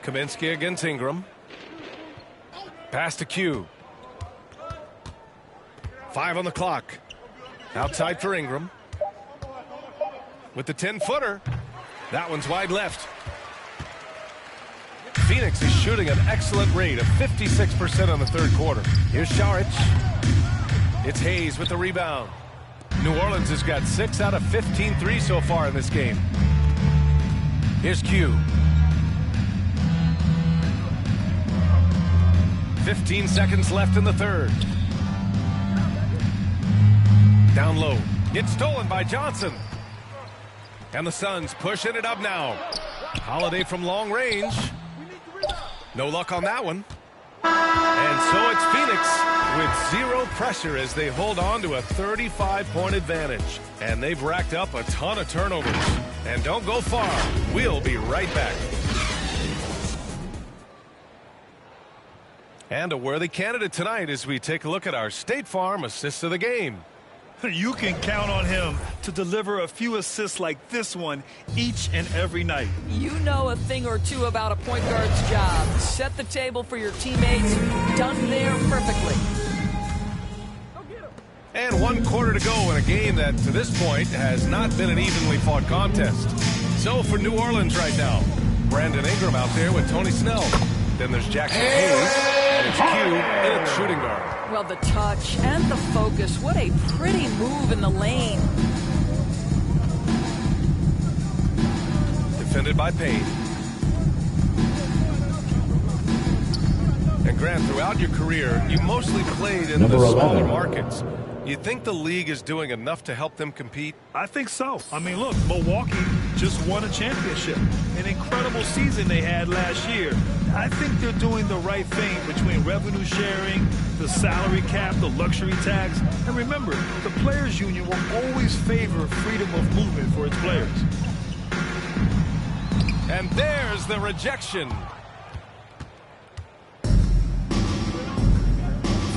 Kaminsky against Ingram. Pass to Q. 5 on the clock. Outside for Ingram. With the 10-footer. That one's wide left. Phoenix is shooting an excellent rate of 56% on the third quarter. Here's Šarić. It's Hayes with the rebound. New Orleans has got 6 out of 15 threes so far in this game. Here's Q. 15 seconds left in the third. Down low. It's stolen by Johnson. And the Suns pushing it up now. Holiday from long range. No luck on that one. And so it's Phoenix with 0 pressure as they hold on to a 35-point advantage. And they've racked up a ton of turnovers. And don't go far. We'll be right back. And a worthy candidate tonight as we take a look at our State Farm assists of the game. You can count on him to deliver a few assists like this one each and every night. You know a thing or two about a point guard's job. Set the table for your teammates. Done there perfectly. And 1 quarter to go in a game that, to this point, has not been an evenly fought contest. So for New Orleans right now, Brandon Ingram out there with Tony Snell. Then there's Jackson Hayes, and it's Q in its shooting guard. Well, the touch and the focus. What a pretty move in the lane. Defended by Payne. And Grant, throughout your career, you mostly played in the smaller markets. You think the league is doing enough to help them compete? I think so. I mean, look, Milwaukee just won a championship. An incredible season they had last year. I think they're doing the right thing between revenue sharing, the salary cap, the luxury tax. And remember, the Players Union will always favor freedom of movement for its players. And there's the rejection.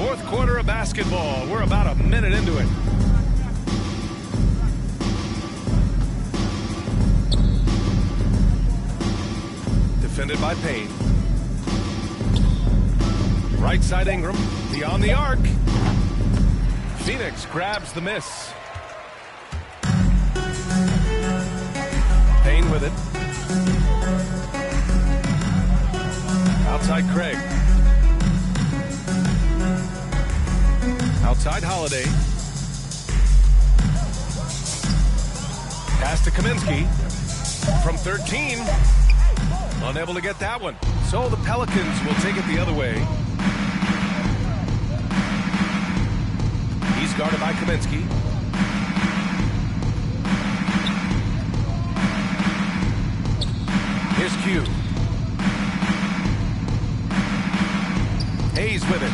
Fourth quarter of basketball. We're about a minute into it. Defended by Payne. Right side Ingram. Beyond the arc. Phoenix grabs the miss. Payne with it. Outside Craig. Outside Holiday. Pass to Kaminsky. From 13. Unable to get that one. So the Pelicans will take it the other way. He's guarded by Kaminsky. Here's Q. Hayes with it.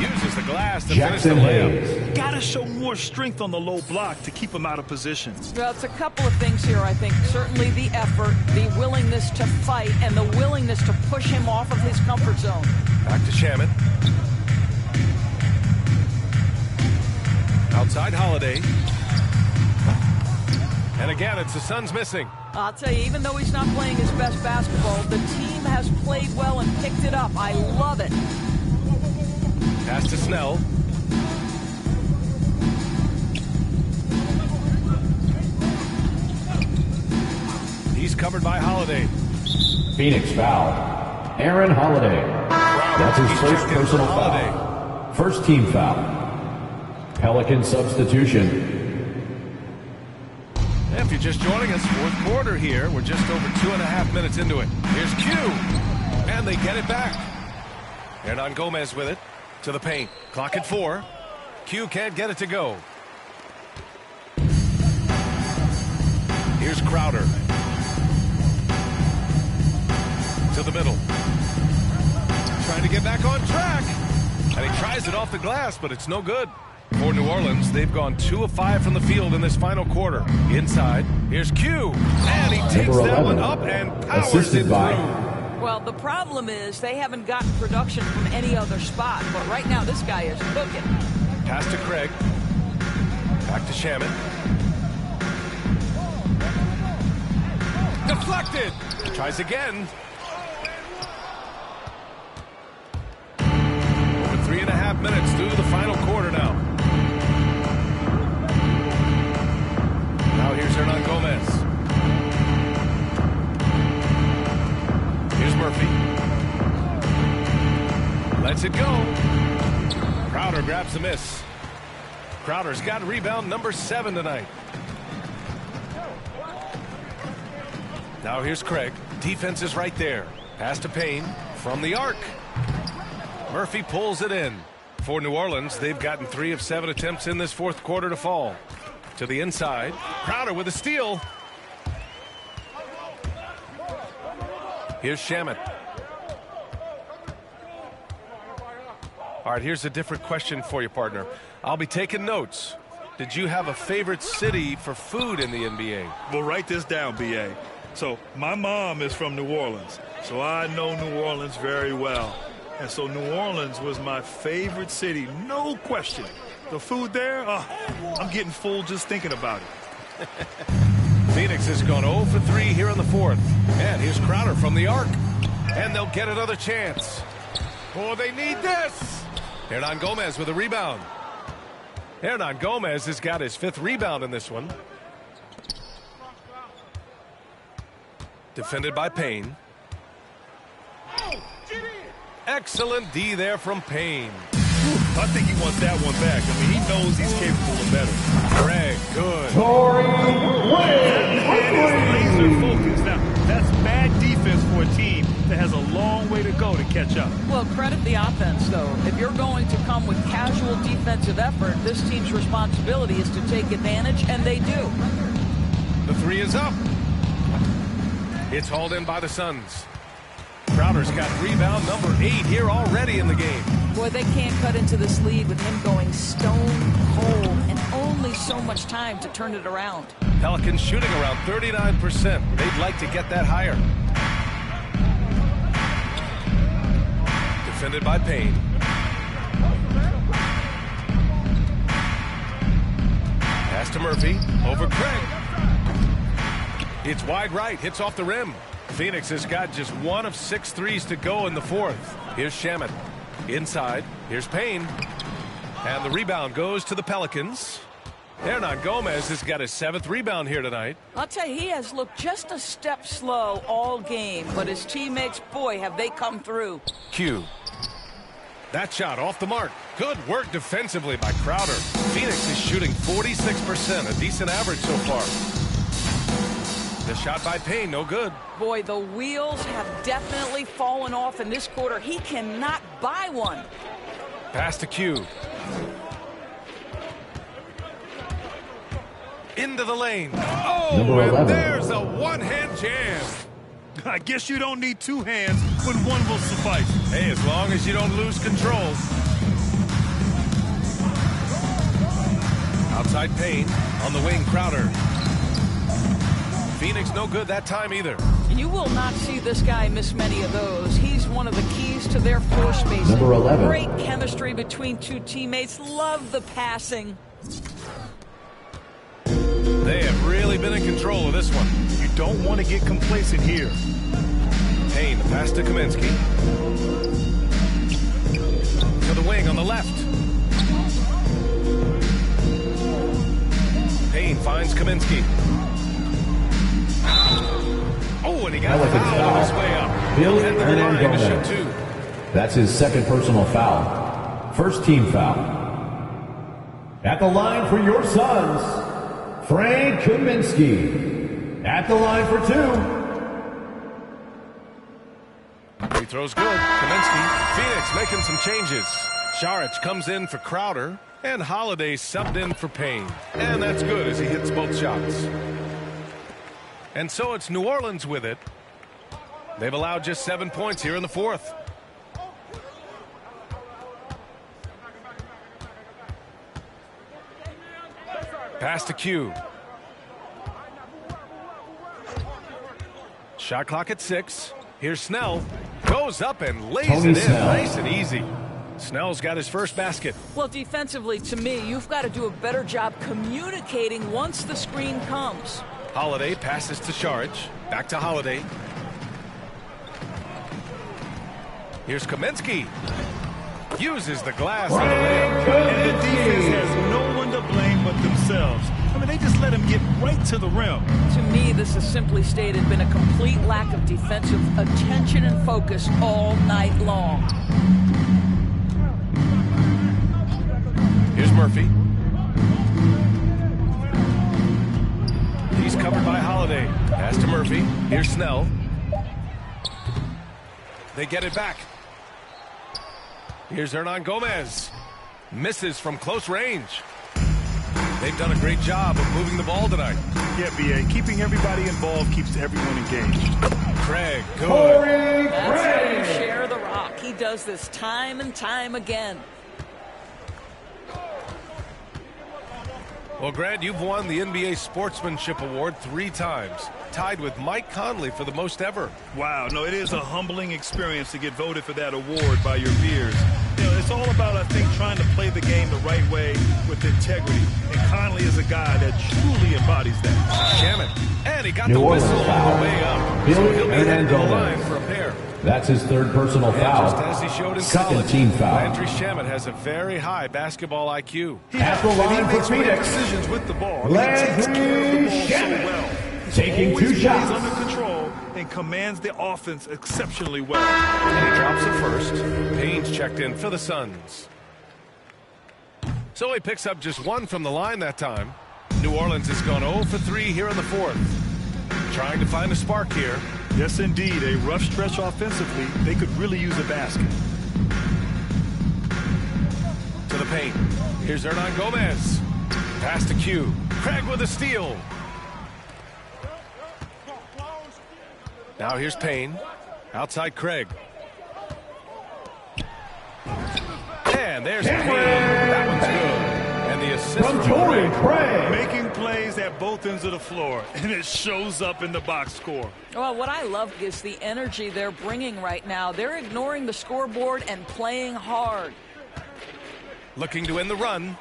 Uses the glass to finish the layup. Gotta show more strength on the low block to keep him out of position. Well, it's a couple of things here, I think. Certainly the effort, the willingness to fight, and the willingness to push him off of his comfort zone. Back to Shaman. Outside Holiday. And again, it's the Suns missing. I'll tell you, even though he's not playing his best basketball, the team has played well and picked it up. I love it. Pass to Snell. He's covered by Holiday. Phoenix foul. Aaron Holiday. That's his first personal foul. First team foul. Pelican substitution. If you're just joining us, fourth quarter here. We're just over 2.5 minutes into it. Here's Q. And they get it back. Hernangomez with it. To the paint. Clock at 4. Q can't get it to go. Here's Crowder. To the middle. Trying to get back on track. And he tries it off the glass, but it's no good. For New Orleans, they've gone 2 of 5 from the field in this final quarter. Inside, here's Q. And he takes that one up and powers it through. Well, the problem is they haven't gotten production from any other spot, but right now this guy is cooking. Pass to Craig. Back to Shaman. Deflected. Tries again. Over 3.5 minutes through the final quarter now. Now here's Hernangomez. Here's Murphy. Lets it go. Crowder grabs the miss. Crowder's got rebound number 7 tonight. Now here's Craig. Defense is right there. Pass to Payne from the arc. Murphy pulls it in. For New Orleans, they've gotten 3 of 7 attempts in this fourth quarter to fall. To the inside. Crowder with a steal. Here's Shaman. All right, here's a different question for you, partner. I'll be taking notes. Did you have a favorite city for food in the NBA? Well, write this down, B.A. So my mom is from New Orleans, so I know New Orleans very well. And so New Orleans was my favorite city, no question. The food there, I'm getting full just thinking about it. Phoenix has gone 0 for 3 here in the fourth. And here's Crowder from the arc. And they'll get another chance. Oh, they need this. Hernangomez with a rebound. Hernangomez has got his 5th rebound in this one. Defended by Payne. Excellent D there from Payne. I think he wants that one back. I mean, he knows he's capable of better. Craig, good. Laser focus. Now, that's bad defense for a team that has a long way to go to catch up. Well, credit the offense, though. If you're going to come with casual defensive effort, this team's responsibility is to take advantage, and they do. The 3 is up. It's hauled in by the Suns. Crowder's got rebound number 8 here already in the game. Boy, they can't cut into this lead with him going stone cold and only so much time to turn it around. Pelicans shooting around 39%. They'd like to get that higher. Defended by Payne. to Murphy. Over Craig. It's wide right. Hits off the rim. Phoenix has got just 1 of 6 threes to go in the fourth. Here's Shamet. Inside. Here's Payne. And the rebound goes to the Pelicans. Hernangomez has got his 7th rebound here tonight. I'll tell you, he has looked just a step slow all game, but his teammates, boy, have they come through. Q. That shot off the mark. Good work defensively by Crowder. Phoenix is shooting 46%, a decent average so far. The shot by Payne, no good. Boy, the wheels have definitely fallen off in this quarter. He cannot buy one. Pass to Q. Into the lane. Oh, and there's a one-hand jam. I guess you don't need 2 hands when one will suffice. Hey, as long as you don't lose control. Outside Payne. On the wing, Crowder. Phoenix no good that time either. You will not see this guy miss many of those. He's one of the keys to their floor spacing. Number 11. Great chemistry between 2 teammates. Love the passing. They have really been in control of this one. You don't want to get complacent here. Payne, the pass to Kaminsky. To the wing on the left. Payne finds Kaminsky. Oh, and he got the foul on his way up. He'll head to the line to shoot 2. That's his 2nd personal foul. First team foul. At the line for your Suns, Frank Kaminsky. At the line for 2. Free throw's good. Kaminsky. Phoenix making some changes. Saric comes in for Crowder, and Holiday subbed in for Payne. And that's good as he hits both shots. And so it's New Orleans with it. They've allowed just 7 points here in the fourth. Pass to Q. Shot clock at 6. Here's Snell. Goes up and lays it in nice and easy. Snell's got his first basket. Well, defensively, to me, you've got to do a better job communicating once the screen comes. Holiday passes to Saric. Back to Holiday. Here's Kaminsky. Uses the glass on the layup. And the defense has no one to blame but themselves. I mean, they just let him get right to the rim. To me, this has simply stated been a complete lack of defensive attention and focus all night long. Here's Murphy. He's covered by Holiday. Pass to Murphy. Here's Snell. They get it back. Here's Hernangomez. Misses from close range. They've done a great job of moving the ball tonight. Yeah, B.A. Keeping everybody involved keeps everyone engaged. Craig, good. That's how you share the rock. He does this time and time again. Well, Grant, you've won the NBA Sportsmanship Award 3 times, tied with Mike Conley for the most ever. Wow, no, it is a humbling experience to get voted for that award by your peers. You know, it's all about, I think, trying to play the game the right way with integrity. And Conley is a guy that truly embodies that. Shamet. And he got the whistle on the way up. So he'll be heading to the line for a pair. That's his 3rd personal foul. Just as he showed in 2nd college, team foul. Landry Shamet has a very high basketball IQ. At the line for Phoenix, decisions with the ball. Landry Shamet. Taking 2 shots. Under control and commands the offense exceptionally well. And he drops it first. Payne's checked in for the Suns. So he picks up just 1 from the line that time. New Orleans has gone 0 for 3 here in the fourth. Trying to find a spark here. Yes, indeed. A rough stretch offensively. They could really use a basket. To the paint. Here's Hernangomez. Pass to Q. Craig with a steal. Now here's Payne. Outside Craig. And there's Payne. That one's good. And the assist from Craig. Making plays at both ends of the floor, and it shows up in the box score. Well, what I love is the energy they're bringing right now. They're ignoring the scoreboard and playing hard. Looking to end the run.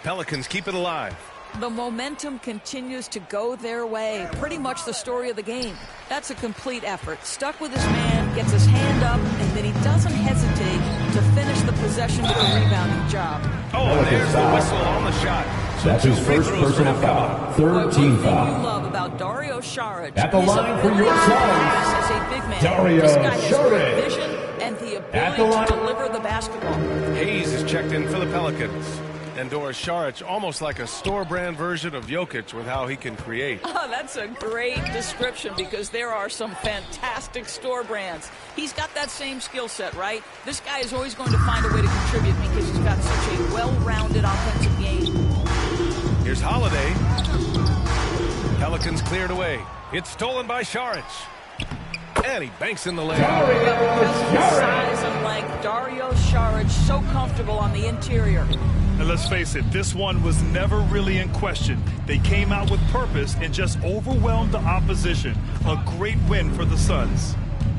Pelicans keep it alive. The momentum continues to go their way. Pretty much the story of the game. That's a complete effort. Stuck with his man, gets his hand up, and then he doesn't hesitate to finish the possession with a rebounding job. Oh, and there's the whistle on the shot. So that's his first personal foul. Third team foul. What you love about Dario Saric. At the line for your Suns, as a big man. Dario This guy has Saric. great vision and the ability to deliver the basketball. Hayes is checked in for the Pelicans. And Doris Saric, almost like a store-brand version of Jokic with how he can create. Oh, that's a great description because there are some fantastic store brands. He's got that same skill set, right? This guy is always going to find a way to contribute because he's got such a well-rounded offensive game. Here's Holiday. Pelicans cleared away. It's stolen by Saric. And he banks in the lane. Size and length. Dario Saric so comfortable on the interior. And let's face it, this one was never really in question. They came out with purpose and just overwhelmed the opposition. A great win for the Suns.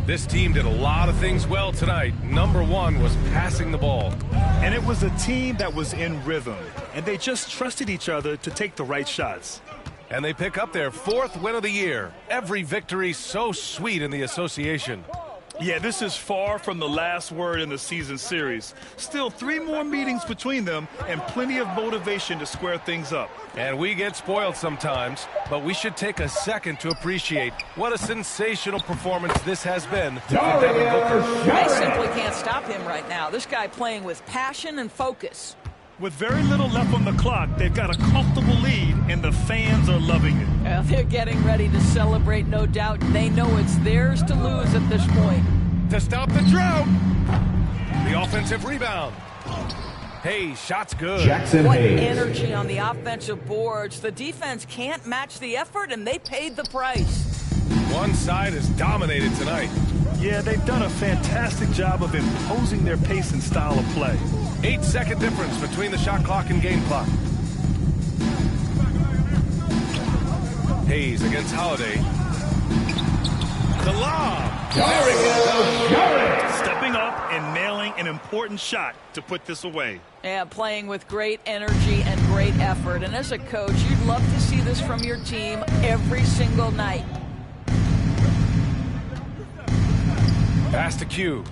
This team did a lot of things well tonight. Number one was passing the ball. And it was a team that was in rhythm. And they just trusted each other to take the right shots. And they pick up their 4th win of the year. Every victory so sweet in the association. Yeah, this is far from the last word in the season series. Still 3 more meetings between them and plenty of motivation to square things up. And we get spoiled sometimes, but we should take a second to appreciate what a sensational performance this has been. I simply can't stop him right now. This guy playing with passion and focus. With very little left on the clock, they've got a comfortable lead, and the fans are loving it. Well, they're getting ready to celebrate, no doubt. They know it's theirs to lose at this point. To stop the drought. The offensive rebound. Hayes, shot's good. Jackson What Hayes. energy on the offensive boards. The defense can't match the effort, and they paid the price. One side is dominated tonight. Yeah, they've done a fantastic job of imposing their pace and style of play. 8-second difference between the shot clock and game clock. Hayes against Holiday. The lob. Stepping up and nailing an important shot to put this away. Yeah, playing with great energy and great effort. And as a coach, you'd love to see this from your team every single night. Pass to Q.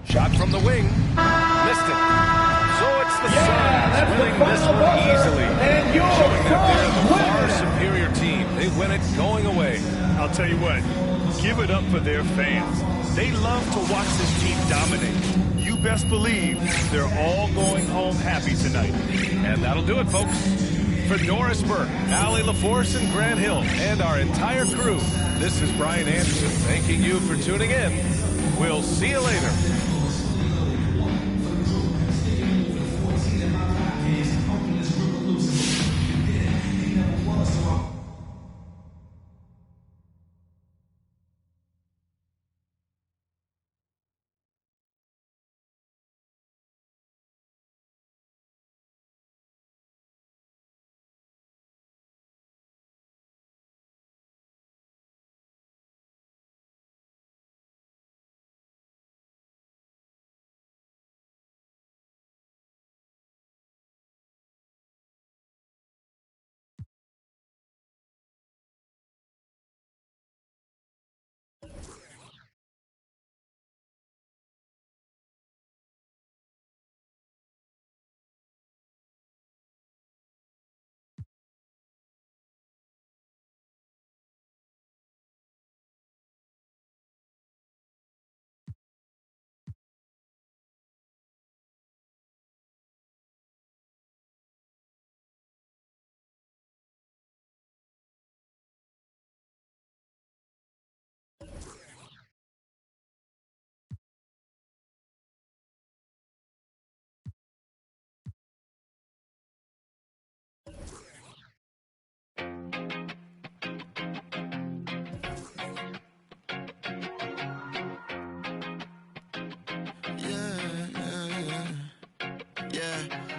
Shot from the wing. Missed it. So it's the Suns winning this one easily. And your showing that they're the far superior team. They win it going away. I'll tell you what, give it up for their fans. They love to watch this team dominate. You best believe they're all going home happy tonight. And that'll do it, folks. For Doris Burke, Allie LaForce, and Grant Hill, and our entire crew, this is Brian Anderson thanking you for tuning in. We'll see you later.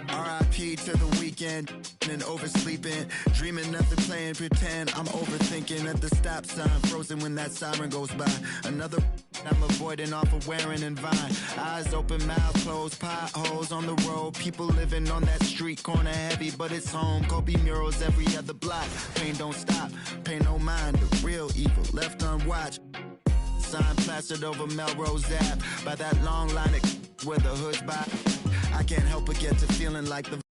R.I.P. to the weekend and oversleeping, dreaming nothing, playing pretend. I'm overthinking at the stop sign, frozen when that siren goes by. Another I'm avoiding off of wearing and Vine. Eyes open, mouth closed, potholes on the road. People living on that street corner heavy, but it's home. Kobe murals every other block. Pain don't stop, pay no mind. The real evil left unwatched. Sign plastered over Melrose Ave by that long line of where the hood's by. I can't help but get to feeling like the